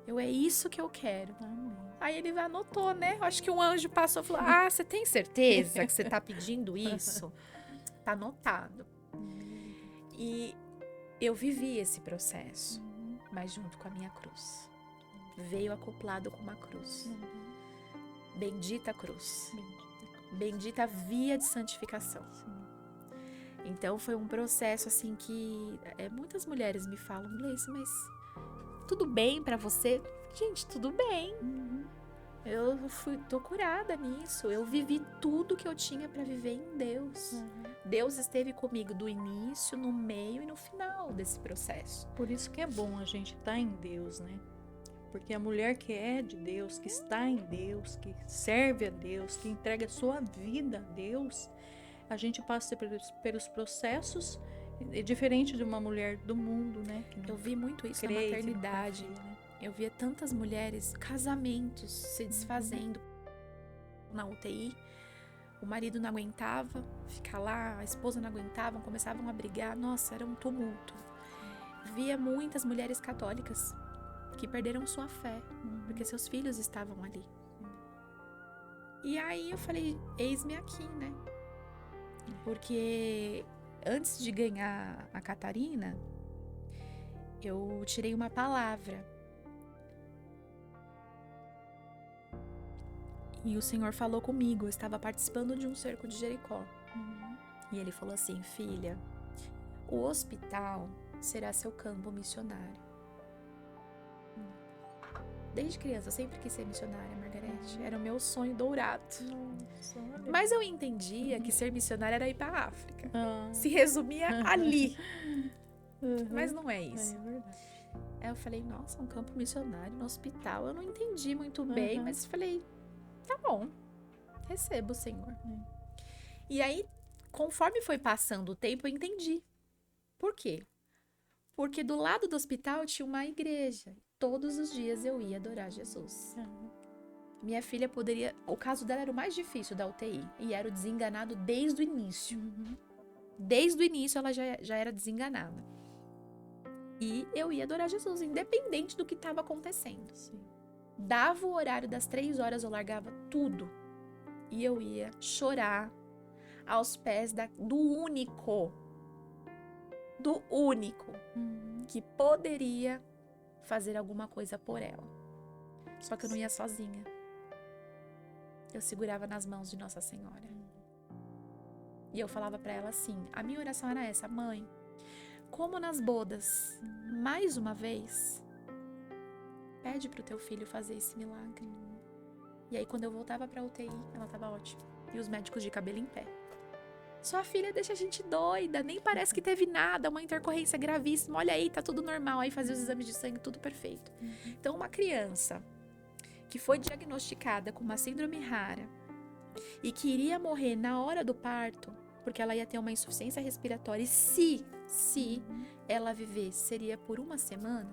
É isso que eu quero. Amém. Aí ele anotou, né? Eu acho que um anjo passou e falou: Ah, você tem certeza que você tá pedindo isso? Tá anotado. E eu vivi esse processo, Uhum. mas junto com a minha cruz. Veio acoplado com uma cruz. Uhum. Bendita cruz. Bendita. Bendita via de santificação. Sim. Então foi um processo assim que muitas mulheres me falam, Gleice, mas tudo bem pra você? Gente, tudo bem. Uhum. Eu tô curada nisso. Eu vivi tudo que eu tinha pra viver em Deus. Uhum. Deus esteve comigo do início, no meio e no final desse processo. Por isso que é bom a gente estar em Deus, né? Porque a mulher que é de Deus, que está em Deus, que serve a Deus, que entrega a sua vida a Deus, a gente passa pelos processos diferente de uma mulher do mundo, né? Que não Eu vi muito isso na crê, que não maternidade. confia, né? Eu via tantas mulheres, casamentos se desfazendo na UTI, O marido não aguentava ficar lá, a esposa não aguentava, começavam a brigar. Nossa, era um tumulto. Via muitas mulheres católicas que perderam sua fé, porque seus filhos estavam ali. E aí eu falei, eis-me aqui, né? Porque antes de ganhar a Catarina, eu tirei uma palavra. E o Senhor falou comigo, eu estava participando de um cerco de Jericó. E ele falou assim, filha, o hospital será seu campo missionário. Desde criança, eu sempre quis ser missionária, Margarete. Era o meu sonho dourado. Nossa, olha. Mas eu entendia que ser missionária era ir para a África. Ah, Se resumia ali. uhum. Mas não é É isso. verdade. Aí eu falei, nossa, um campo missionário no hospital. Eu não entendi muito bem, Uhum. mas falei, tá bom, recebo, Senhor. E aí, conforme foi passando o tempo, eu entendi. Por quê? Porque do lado do hospital tinha uma igreja. Todos os dias eu ia adorar Jesus. Minha filha poderia... O caso dela era o mais difícil da UTI. E era o desenganado desde o início. Desde o início ela já era desenganada. E eu ia adorar Jesus, independente do que estava acontecendo. Sim. Dava o horário das 3 horas, eu largava tudo. E eu ia chorar aos pés do único que poderia fazer alguma coisa por ela. Só que eu não ia sozinha. Eu segurava nas mãos de Nossa Senhora. E eu falava pra ela assim, a minha oração era essa, mãe, como nas bodas, mais uma vez, pede pro teu filho fazer esse milagre. E aí quando eu voltava pra UTI, ela tava ótima. E os médicos de cabelo em pé. Sua filha deixa a gente doida, nem parece que teve nada, uma intercorrência gravíssima, olha aí, tá tudo normal. Aí fazia os exames de sangue, tudo perfeito. Então uma criança que foi diagnosticada com uma síndrome rara e que iria morrer na hora do parto, porque ela ia ter uma insuficiência respiratória, e se ela viver, seria por uma semana,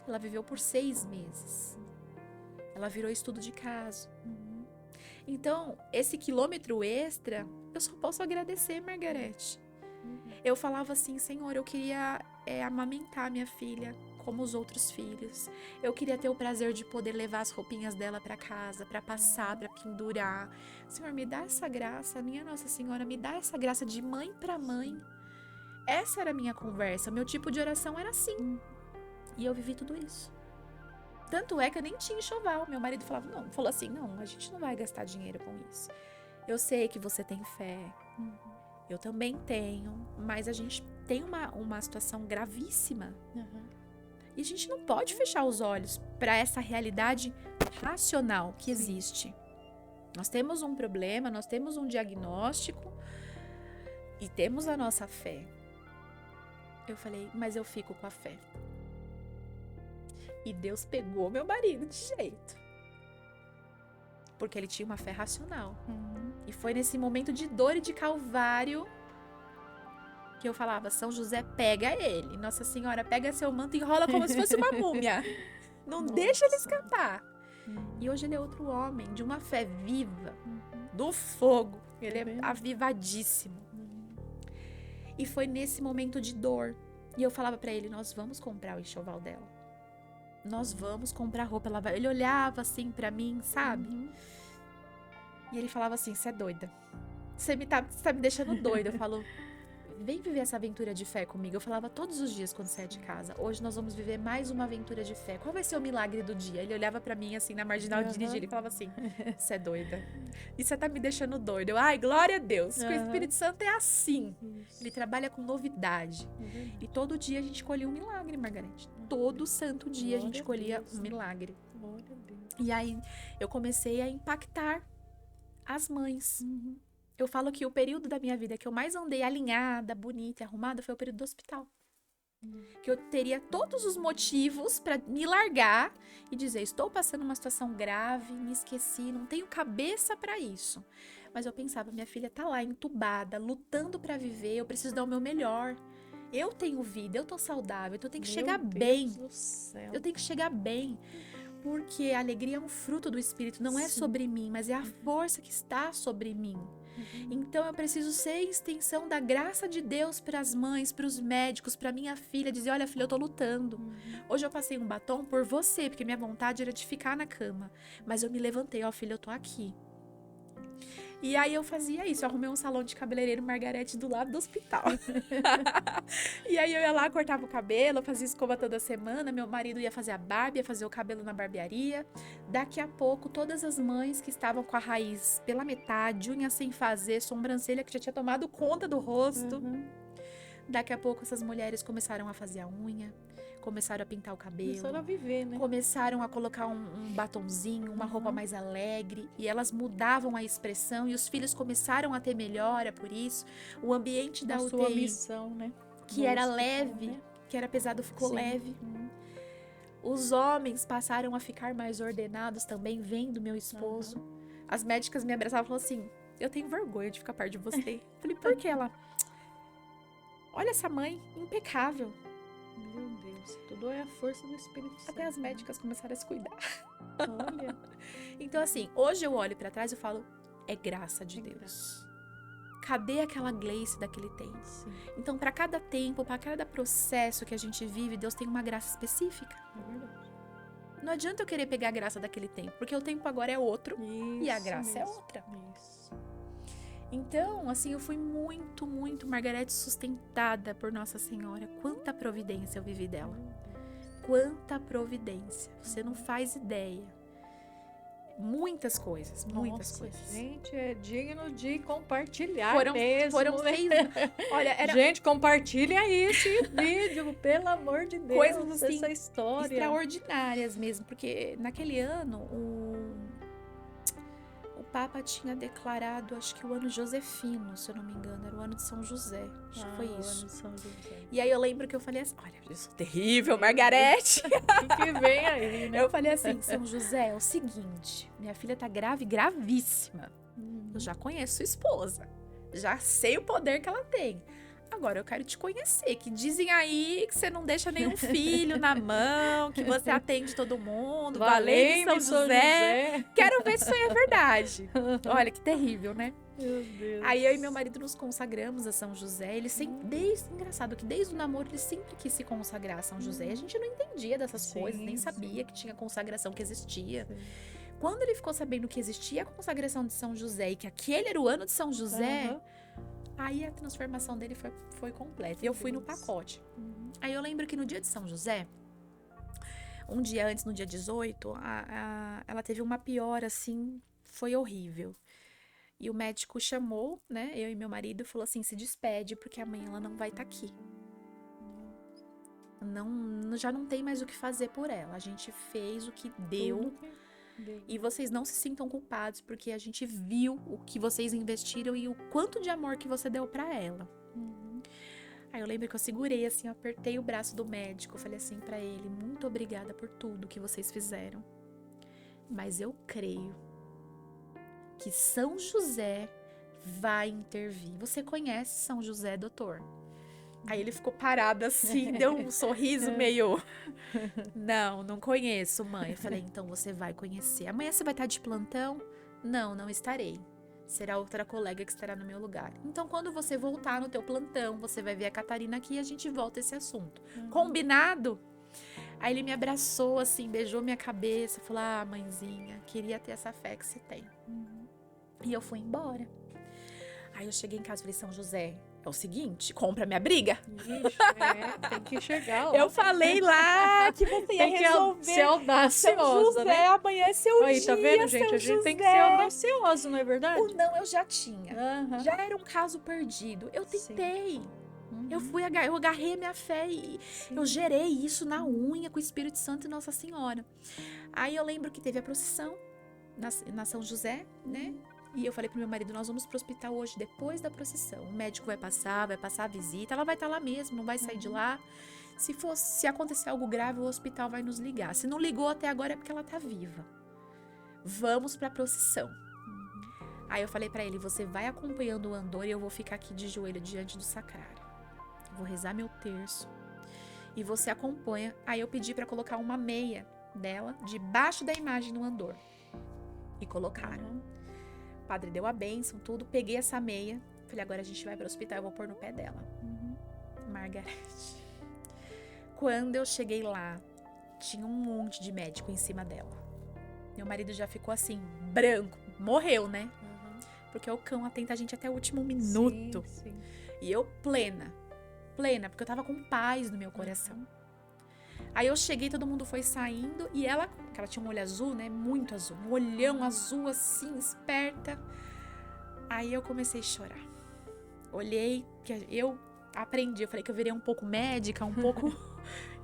ela viveu por 6 meses. Ela virou estudo de caso. Então, esse quilômetro extra, eu só posso agradecer, Margarete. Eu falava assim, Senhor, eu queria amamentar minha filha como os outros filhos. Eu queria ter o prazer de poder levar as roupinhas dela para casa, para passar, para pendurar. Senhor, me dá essa graça, minha Nossa Senhora, me dá essa graça de mãe para mãe. Essa era a minha conversa, meu tipo de oração era assim. E eu vivi tudo isso. Tanto é que eu nem tinha enxoval. Meu marido falou assim, não, a gente não vai gastar dinheiro com isso. Eu sei que você tem fé, eu também tenho, mas a gente tem uma situação gravíssima. E a gente não pode fechar os olhos para essa realidade racional que existe. Nós temos um problema, nós temos um diagnóstico e temos a nossa fé. Eu falei, mas eu fico com a fé. E Deus pegou meu marido de jeito. Porque ele tinha uma fé racional. E foi nesse momento de dor e de calvário que eu falava, São José, pega ele. Nossa Senhora, pega seu manto e enrola como se fosse uma múmia. Não deixa ele escapar. E hoje ele é outro homem, de uma fé viva, do fogo. Ele é avivadíssimo. E foi nesse momento de dor. E eu falava pra ele, nós vamos comprar o enxoval dela. Nós vamos comprar roupa. Ele olhava assim pra mim, sabe? E ele falava assim, você é doida. Você tá me deixando doida. Eu falo, vem viver essa aventura de fé comigo. Eu falava todos os dias quando saia de casa. Hoje nós vamos viver mais uma aventura de fé. Qual vai ser o milagre do dia? Ele olhava pra mim assim, na marginal de dirigir. Ele falava assim, você é doida. E você tá me deixando doida. Eu, ai, glória a Deus. Porque o Espírito Santo é assim. Ele trabalha com novidade. E todo dia a gente colhia um milagre, Margarete. Todo santo dia a gente colhia um milagre. E aí eu comecei a impactar as mães. Eu falo que o período da minha vida que eu mais andei alinhada, bonita e arrumada foi o período do hospital. Que eu teria todos os motivos para me largar e dizer, estou passando uma situação grave, me esqueci, não tenho cabeça para isso. Mas eu pensava, minha filha tá lá entubada, lutando para viver, eu preciso dar o meu melhor. Eu tenho vida, eu tô saudável, então eu tenho que chegar bem. Eu tenho que chegar bem. Porque a alegria é um fruto do Espírito, não é sobre mim, mas é a força que está sobre mim. Então eu preciso ser extensão da graça de Deus para as mães, para os médicos, para minha filha, dizer, olha filha, eu tô lutando. Hoje eu passei um batom por você, porque minha vontade era de ficar na cama. Mas eu me levantei, ó filha, eu tô aqui. E aí eu fazia isso, eu arrumei um salão de cabeleireiro Margarete do lado do hospital. E aí eu ia lá, cortava o cabelo, fazia escova toda semana, meu marido ia fazer a barba, ia fazer o cabelo na barbearia. Daqui a pouco, todas as mães que estavam com a raiz pela metade, unha sem fazer, sobrancelha que já tinha tomado conta do rosto. Daqui a pouco essas mulheres começaram a fazer a unha, começaram a pintar o cabelo. Começaram a viver, né? Começaram a colocar um batonzinho, uma roupa mais alegre, e elas mudavam a expressão, e os filhos começaram a ter melhora por isso. O ambiente da A UTI, sua missão, né? que No era hospital, leve, né? que era pesado, ficou Sim. leve. Os homens passaram a ficar mais ordenados também, vendo meu esposo. As médicas me abraçavam e falavam assim, eu tenho vergonha de ficar perto de você. Eu falei, por que ela? Olha essa mãe, impecável. Meu Deus, tudo é a força do Espírito Santo. Até as médicas começaram a se cuidar. Olha, Então, assim, hoje eu olho pra trás e falo, é graça de É Deus. Cadê aquela Gleice daquele tempo? sim, Então, pra cada tempo, pra cada processo que a gente vive, Deus tem uma graça específica. é verdade. Não adianta eu querer pegar a graça daquele tempo, porque o tempo agora é outro e a Isso graça é mesmo. outra. Isso. Então, assim, eu fui muito, muito, Margarete, sustentada por Nossa Senhora. Quanta providência eu vivi dela. Quanta providência. Você não faz ideia. Muitas coisas, muitas Nossa, coisas. gente, é digno de compartilhar Foram mesmo. seis. Olha, era Gente, compartilha esse vídeo, pelo amor de Deus, Coisas, assim, essa história. extraordinárias mesmo, porque naquele ano o Papa tinha declarado, acho que o ano josefino, se eu não me engano, era o ano de São José, acho que foi o isso. ano de São José. E aí eu lembro que eu falei assim, olha, eu sou terrível, Margarete. O que vem aí, né? Eu falei assim, São José, é o seguinte, minha filha tá grave, gravíssima. Eu já conheço sua esposa, já sei o poder que ela tem. Agora eu quero te conhecer, que dizem aí que você não deixa nenhum filho na mão, que você atende todo mundo, valei Valei-me, São José. Quero ver se isso aí é verdade. Olha, que terrível, né? Meu Deus. Aí eu e meu marido nos consagramos a São José. Ele sempre, engraçado que desde o namoro ele sempre quis se consagrar a São José. A gente não entendia dessas Sim, coisas, nem sim. sabia que tinha consagração, que existia. Sim. Quando ele ficou sabendo que existia a consagração de São José e que aquele era o ano de São José, Aham. aí a transformação dele foi completa. E eu fui no Deus. pacote. Aí eu lembro que no dia de São José, um dia antes, no dia 18, ela teve uma piora, assim, foi horrível. E o médico chamou, né, eu e meu marido, e falou assim, se despede, porque amanhã ela não vai estar aqui. Já não tem mais o que fazer por ela. A gente fez o que deu. Tudo que deu. E vocês não se sintam culpados, porque a gente viu o que vocês investiram e o quanto de amor que você deu pra ela. Aí eu lembro que eu segurei assim, eu apertei o braço do médico, falei assim pra ele, muito obrigada por tudo que vocês fizeram. Mas eu creio que São José vai intervir. Você conhece São José, doutor? Aí ele ficou parado assim, deu um sorriso meio... Não conheço, mãe. Eu falei, então você vai conhecer. Amanhã você vai estar de plantão? Não estarei. Será outra colega que estará no meu lugar. Então, quando você voltar no teu plantão, você vai ver a Catarina aqui e a gente volta a esse assunto. Combinado? Aí ele me abraçou assim, beijou minha cabeça, falou, mãezinha, queria ter essa fé que você tem. E eu fui embora. Aí eu cheguei em casa e falei, São José, é o seguinte, compra minha briga. Ixi, tem que chegar lá. Eu falei lá que você ia Tem que resolver. ser São audaciosa, José, né? amanhã é seu Aí, dia, tá vendo, gente? São A gente tem que José. ser audacioso, não é verdade? O não eu já tinha. Aham. Já era um caso perdido. Eu Sim. tentei. Uhum. Eu agarrei a minha fé e eu gerei isso na unha com o Espírito Santo e Nossa Senhora. Aí eu lembro que teve a procissão na São José, né? E eu falei pro meu marido, nós vamos pro hospital hoje, depois da procissão. O médico vai passar a visita, ela vai estar lá mesmo, não vai sair de lá. Se acontecer algo grave, o hospital vai nos ligar. Se não ligou até agora é porque ela tá viva. Vamos pra procissão. Aí eu falei pra ele, você vai acompanhando o andor e eu vou ficar aqui de joelho diante do sacrário. Vou rezar meu terço. E você acompanha. Aí eu pedi pra colocar uma meia dela debaixo da imagem do andor. E colocaram. O padre deu a bênção, tudo. Peguei essa meia. Falei, agora a gente vai para o hospital, eu vou pôr no pé dela. Margarete. Quando eu cheguei lá, tinha um monte de médico em cima dela. Meu marido já ficou assim, branco. Morreu, né? Porque o cão atenta a gente até o último minuto. Sim. E eu plena, porque eu tava com paz no meu coração. Aí eu cheguei, todo mundo foi saindo, e ela, que ela tinha um olho azul, né, muito azul, um olhão azul assim, esperta. Aí eu comecei a chorar. Olhei, que eu aprendi, eu falei que eu virei um pouco médica, um pouco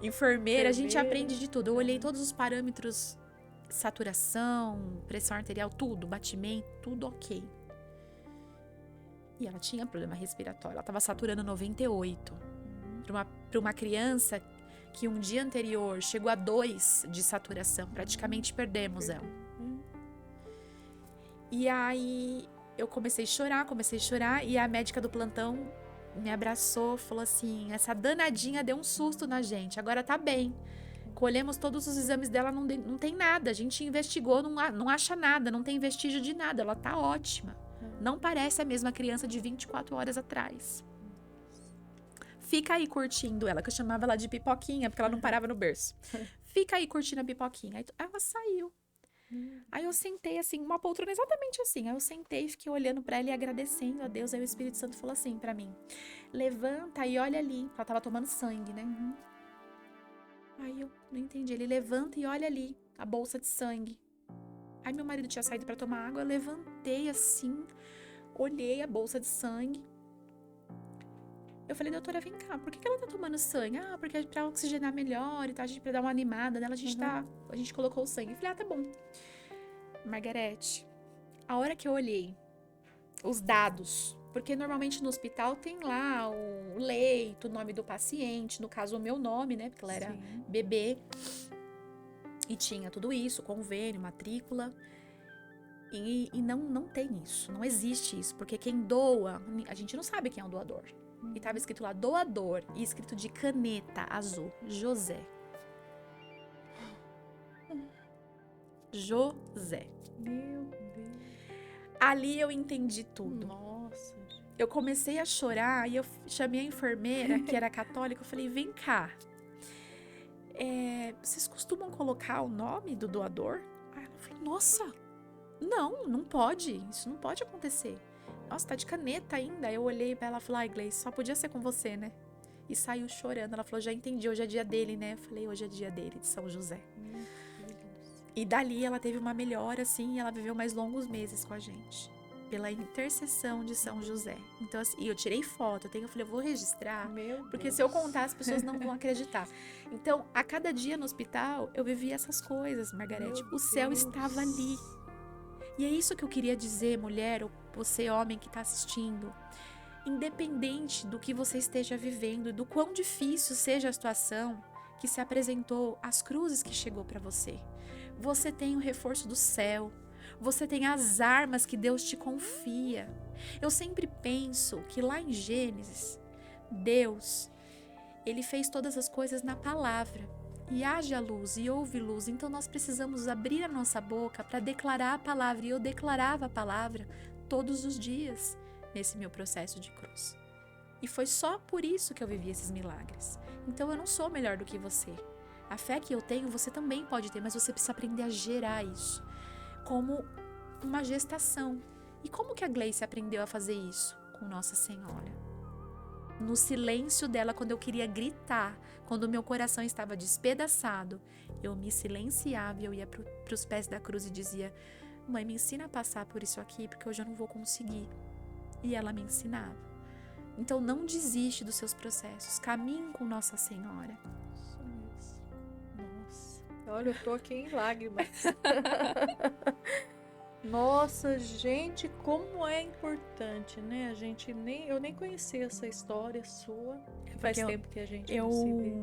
enfermeira, a gente aprende de tudo. Eu olhei todos os parâmetros, saturação, pressão arterial, tudo, batimento, tudo ok. E ela tinha problema respiratório, ela tava saturando 98. Para uma criança que um dia anterior chegou a 2 de saturação, praticamente perdemos ela. E aí eu comecei a chorar, e a médica do plantão me abraçou, falou assim, essa danadinha deu um susto na gente, agora tá bem. Colhemos todos os exames dela, não tem nada, a gente investigou, não acha nada, não tem vestígio de nada, ela tá ótima. Não parece a mesma criança de 24 horas atrás. Fica aí curtindo ela, que eu chamava ela de pipoquinha, porque ela não parava no berço. Fica aí curtindo a pipoquinha. Aí ela saiu. Aí eu sentei assim, uma poltrona exatamente assim. Aí eu sentei e fiquei olhando pra ela e agradecendo a Deus. Aí o Espírito Santo falou assim pra mim, levanta e olha ali. Ela tava tomando sangue, né? Aí eu não entendi. Ele levanta e olha ali, a bolsa de sangue. Aí meu marido tinha saído pra tomar água, eu levantei assim, olhei a bolsa de sangue. Eu falei, doutora, vem cá, por que ela tá tomando sangue? Ah, porque é pra oxigenar melhor e tal, pra dar uma animada nela, a gente colocou o sangue. Eu falei, tá bom. Margarete, a hora que eu olhei os dados, porque normalmente no hospital tem lá o leito, o nome do paciente, no caso o meu nome, né, porque ela era bebê, e tinha tudo isso, convênio, matrícula, e não tem isso, não existe isso, porque quem doa, a gente não sabe quem é o doador. E tava escrito lá, doador, e escrito de caneta azul, José. José. Meu Deus. Ali eu entendi tudo. Nossa. Eu comecei a chorar e eu chamei a enfermeira, que era católica, eu falei, vem cá. Vocês costumam colocar o nome do doador? Aí ela falou, nossa, não pode, isso não pode acontecer. Nossa, tá de caneta ainda. Eu olhei pra ela e falei, ai, Gleice, só podia ser com você, né? E saiu chorando. Ela falou, já entendi, hoje é dia dele, né? Eu falei, hoje é dia dele, de São José. E dali ela teve uma melhora, assim, e ela viveu mais longos meses com a gente. Pela intercessão de São José. Então, assim, e eu tirei foto, eu falei, eu vou registrar, porque se eu contar, as pessoas não vão acreditar. Então, a cada dia no hospital, eu vivia essas coisas, Margarete. O céu estava ali. E é isso que eu queria dizer, mulher, ou você, homem que está assistindo. Independente do que você esteja vivendo, do quão difícil seja a situação que se apresentou, as cruzes que chegou para você. Você tem o reforço do céu. Você tem as armas que Deus te confia. Eu sempre penso que lá em Gênesis, Deus, Ele fez todas as coisas na palavra. E haja luz e houve luz, então nós precisamos abrir a nossa boca para declarar a palavra. E eu declarava a palavra todos os dias nesse meu processo de cruz. E foi só por isso que eu vivi esses milagres. Então eu não sou melhor do que você. A fé que eu tenho, você também pode ter, mas você precisa aprender a gerar isso. Como uma gestação. E como que a Gleice aprendeu a fazer isso? Com Nossa Senhora. No silêncio dela, quando eu queria gritar, quando o meu coração estava despedaçado, eu me silenciava e eu ia para os pés da cruz e dizia, mãe, me ensina a passar por isso aqui, porque hoje eu não vou conseguir. E ela me ensinava. Então não desiste dos seus processos, caminhe com Nossa Senhora. Nossa, olha, eu tô aqui em lágrimas. Nossa, gente, como é importante, né? Eu nem conhecia essa história sua. Faz tempo que a gente não se vê.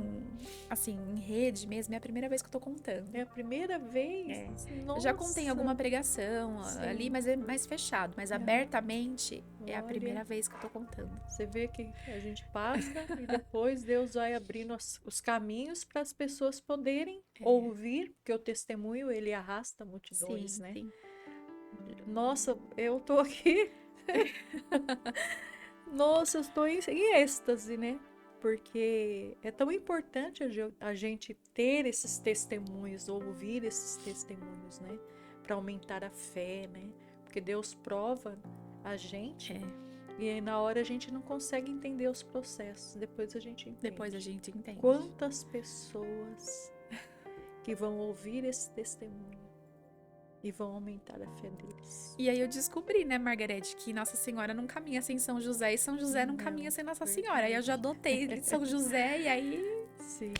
Assim, em rede mesmo, é a primeira vez que eu tô contando. É a primeira vez? Eu já contei em alguma pregação ali, mas é mais fechado. Mas abertamente, é a primeira vez que eu tô contando. Você vê que a gente passa e depois Deus vai abrindo os caminhos para as pessoas poderem ouvir, porque o testemunho, ele arrasta multidões, né? Sim. Nossa, eu tô aqui. Nossa, eu estou em êxtase, né? Porque é tão importante a gente ter esses testemunhos, ouvir esses testemunhos, né? Para aumentar a fé, né? Porque Deus prova a gente É, e aí na hora a gente não consegue entender os processos, depois a gente entende. depois a gente entende. Quantas pessoas que vão ouvir esse testemunho e vão aumentar a fé deles. E aí eu descobri, né, Margarete, que Nossa Senhora não caminha sem São José e São José não caminha sem Nossa Senhora. Aí eu já adotei São José e aí Sim,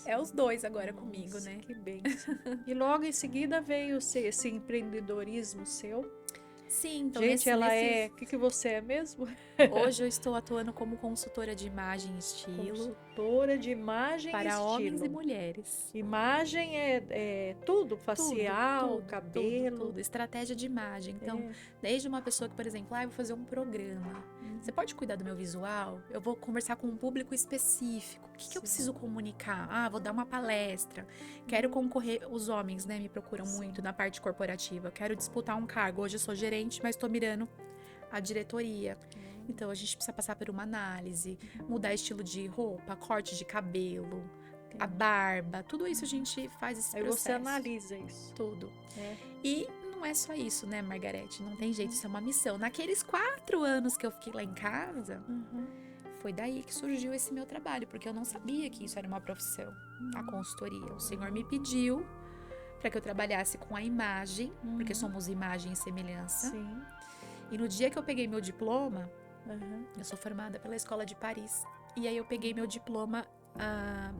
é os dois agora comigo, nossa, né? que bênção. E logo em seguida veio esse empreendedorismo seu. Sim, então Gente, ela é... O que você é mesmo? Hoje eu estou atuando como consultora de imagem e estilo Consultora de imagem e para homens e estilo. mulheres. Imagem é tudo, facial, cabelo. Tudo. Estratégia de imagem. Então, É. desde uma pessoa que, por exemplo, eu vou fazer um programa. Você pode cuidar do meu visual? Eu vou conversar com um público específico. O que eu Sim. preciso comunicar? Ah, vou dar uma palestra. Quero concorrer. Os homens, né, me procuram Sim. muito na parte corporativa. Quero disputar um cargo. Hoje eu sou gerente, mas estou mirando a diretoria. Então, a gente precisa passar por uma análise, mudar estilo de roupa, corte de cabelo, a barba, tudo isso a gente faz esse Aí processo. você analisa isso. Tudo. É. E não é só isso, né, Margarete? Não tem jeito, isso é uma missão. Naqueles 4 anos que eu fiquei lá em casa, foi daí que surgiu esse meu trabalho, porque eu não sabia que isso era uma profissão, a consultoria. O Senhor me pediu para que eu trabalhasse com a imagem, porque somos imagem e semelhança. Sim. E no dia que eu peguei meu diploma, Uhum. eu sou formada pela Escola de Paris. E aí eu peguei meu diploma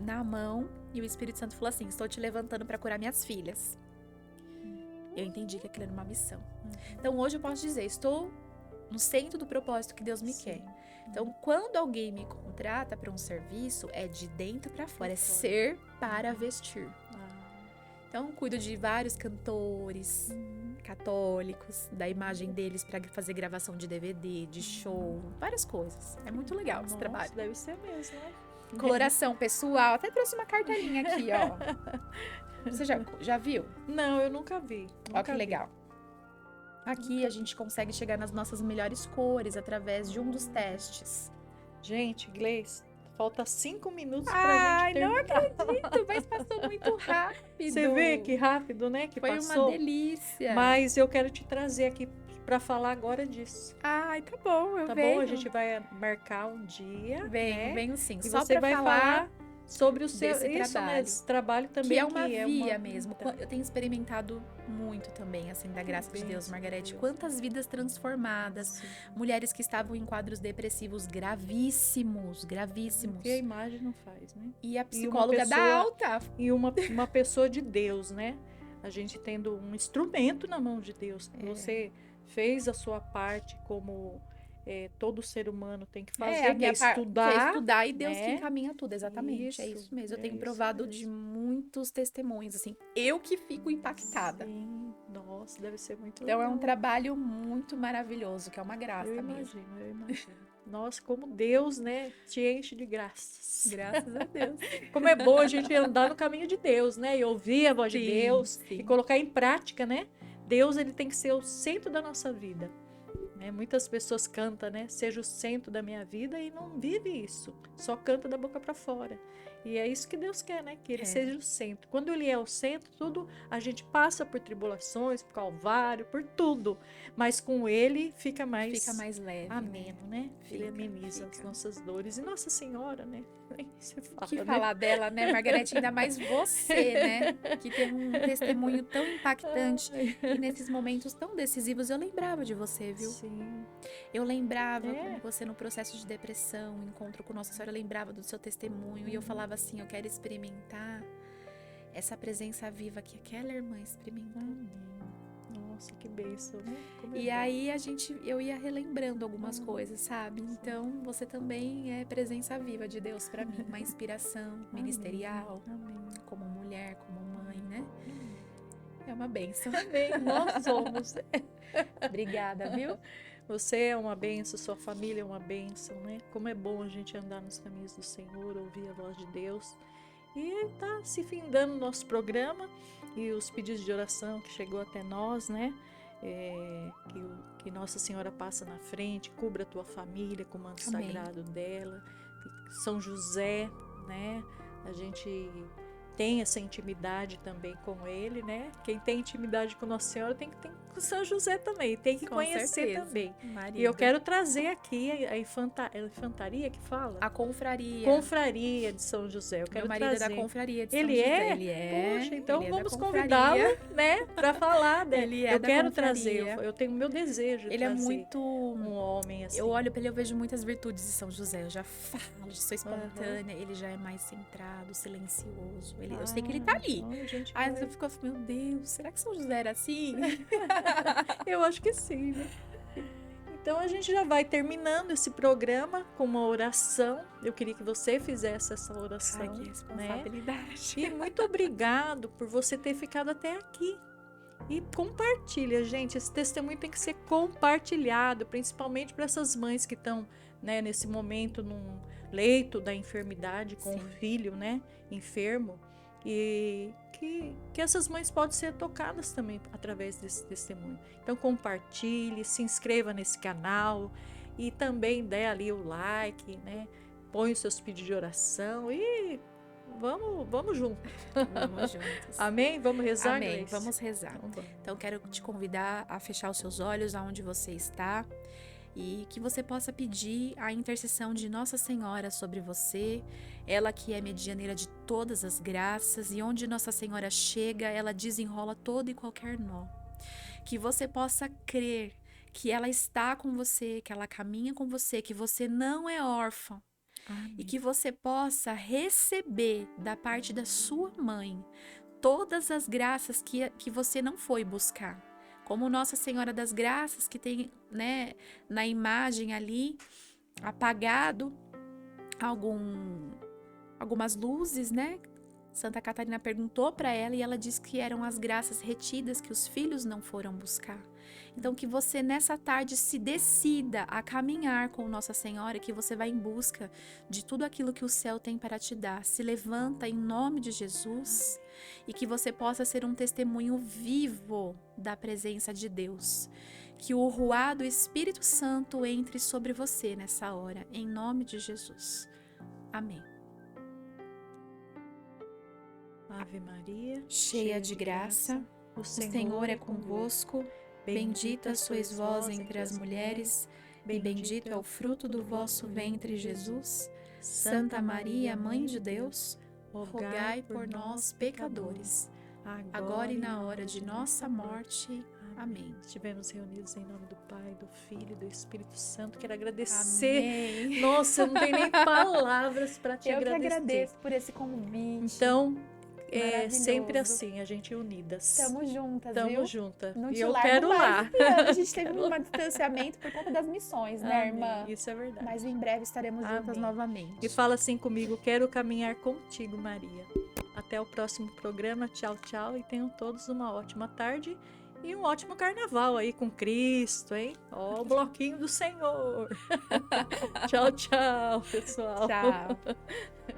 na mão e o Espírito Santo falou assim: estou te levantando para curar minhas filhas. Eu entendi que aquilo era uma missão. Então hoje eu posso dizer, estou no centro do propósito que Deus me quer. Então quando alguém me contrata para um serviço, é de dentro para fora, é ser para vestir. Então cuido de vários cantores católicos, da imagem deles para fazer gravação de DVD, de show, várias coisas. É muito legal esse trabalho. Deve ser mesmo, né? Coloração pessoal, até trouxe uma cartelinha aqui, ó. Você já viu? Não, eu nunca vi. Ó que legal. Aqui a gente consegue chegar nas nossas melhores cores através de um dos testes. Gente, Gleice, falta 5 minutos pra gente terminar. Não acredito, mas passou muito rápido. Você vê que rápido, né? Que Foi passou. uma delícia. Mas eu quero te trazer aqui pra falar agora disso. Ai, tá bom, eu Tá venho. bom? A gente vai marcar um dia. Venho sim. E Só você pra vai falar sobre o seu desse isso, trabalho. né? Esse trabalho também que é uma via uma mesmo. vida. Eu tenho experimentado muito também, assim, da graça de Deus, bênção, Margarete. Deus. Quantas vidas transformadas. Sim. Mulheres que estavam em quadros depressivos gravíssimos. Que a imagem não faz, né? E a psicóloga dá alta. E uma pessoa de Deus, né? A gente tendo um instrumento na mão de Deus. Você fez a sua parte como todo ser humano tem que fazer, que é estudar. Que é estudar e Deus né? que encaminha tudo, exatamente. É isso mesmo. Eu tenho provado de muitos testemunhos, assim. Eu que fico impactada. Sim, nossa, deve ser muito Então legal. é um trabalho muito maravilhoso, que é uma graça eu mesmo. Eu imagino. Nossa, como Deus, né, te enche de graças. Graças a Deus. Como é bom a gente andar no caminho de Deus, né? E ouvir a voz de Deus sim. e colocar em prática, né? Deus, ele tem que ser o centro da nossa vida. Muitas pessoas cantam, né? Seja o centro da minha vida e não vive isso. Só canta da boca para fora. E é isso que Deus quer, né? Que ele seja o centro. Quando ele é o centro, tudo a gente passa por tribulações, por calvário, por tudo. Mas com ele fica mais leve. ameno, né? Ele ameniza as nossas dores. E Nossa Senhora, né? Você fala, que né? falar dela, né, Margarete? Ainda mais você, né? Que tem um testemunho tão impactante. E nesses momentos tão decisivos, eu lembrava de você, viu? Sim. Eu lembrava com você no processo de depressão, encontro com Nossa Senhora, eu lembrava do seu testemunho. E eu falava assim, eu quero experimentar essa presença viva que aquela irmã experimentou. Nossa, que bênção, né? Como E aí eu ia relembrando algumas coisas, sabe? Então você também é presença viva de Deus pra mim, uma inspiração ministerial, como mulher, como mãe, né? É uma bênção. Amém. Nós somos. Obrigada, viu? Você é uma bênção, sua família é uma bênção, né? Como é bom a gente andar nos caminhos do Senhor, ouvir a voz de Deus. E tá se findando o nosso programa e os pedidos de oração que chegou até nós, né? que Nossa Senhora passa na frente, cubra a tua família com o manto Amém. sagrado dela. São José, né? A gente tem essa intimidade também com ele, né? Quem tem intimidade com Nossa Senhora tem que ter com São José também, tem que Com conhecer certeza. também. Marido. E eu quero trazer aqui a infantaria que fala? A confraria. Confraria de São José. Eu Meu quero marido trazer. é da confraria de São Ele José. é? Ele é. Poxa, então ele é da vamos confraria. convidá-lo, né, para falar. Né? Ele é eu da quero confraria. trazer, eu tenho o meu desejo de Ele é trazer muito... um homem assim. Eu olho pra ele, eu vejo muitas virtudes de São José. Eu já falo, já sou espontânea. Ele já é mais centrado, silencioso. Eu sei que ele tá ali. Gente, Aí eu fico assim, meu Deus, será que São José era assim? eu acho que sim, né? Então a gente já vai terminando esse programa com uma oração. Eu queria que você fizesse essa oração. Ai, que responsabilidade. E muito obrigado por você ter ficado até aqui. E compartilha, gente. Esse testemunho tem que ser compartilhado, principalmente para essas mães que estão, né, nesse momento num leito da enfermidade com o filho, né, enfermo. E que essas mães podem ser tocadas também através desse testemunho. Então compartilhe, se inscreva nesse canal e também dê ali o like, né? Põe os seus pedidos de oração e vamos junto. Vamos juntos. Amém? Vamos rezar, Amém. Gleice? Vamos rezar. Então quero te convidar a fechar os seus olhos aonde você está. E que você possa pedir a intercessão de Nossa Senhora sobre você, ela que é medianeira de todas as graças, e onde Nossa Senhora chega, ela desenrola todo e qualquer nó. Que você possa crer que ela está com você, que ela caminha com você, que você não é órfão. Amém. E que você possa receber da parte da sua mãe todas as graças que você não foi buscar. Como Nossa Senhora das Graças, que tem, né, na imagem ali, apagado algumas luzes, né? Santa Catarina perguntou para ela e ela disse que eram as graças retidas que os filhos não foram buscar. Então que você nessa tarde se decida a caminhar com Nossa Senhora, que você vai em busca de tudo aquilo que o céu tem para te dar. Se levanta em nome de Jesus e que você possa ser um testemunho vivo da presença de Deus. Que o ruá do Espírito Santo entre sobre você nessa hora, em nome de Jesus. Amém. Ave Maria, cheia de graça, o Senhor é convosco. Bendita sois vós entre as mulheres, e bendito é o fruto do vosso ventre, Jesus. Santa Maria, Mãe de Deus, rogai por nós, pecadores, agora e na hora de nossa morte. Amém. Estivemos reunidos em nome do Pai, do Filho e do Espírito Santo. Quero agradecer. Amém. Nossa, eu não tenho nem palavras para te agradecer. Eu que agradeço por esse convite. Então, é sempre assim, a gente unidas. Tamo juntas, Tamo viu? juntas. Não E te eu largo quero mais lá. esse ano. A gente teve um distanciamento por conta das missões, né, Amém. irmã? Isso é verdade. Mas em breve estaremos juntas Amém. novamente. E fala assim comigo, quero caminhar contigo, Maria. Até o próximo programa. Tchau, tchau. E tenham todos uma ótima tarde e um ótimo carnaval aí com Cristo, hein? Ó, o bloquinho do Senhor. Tchau, tchau, pessoal. Tchau.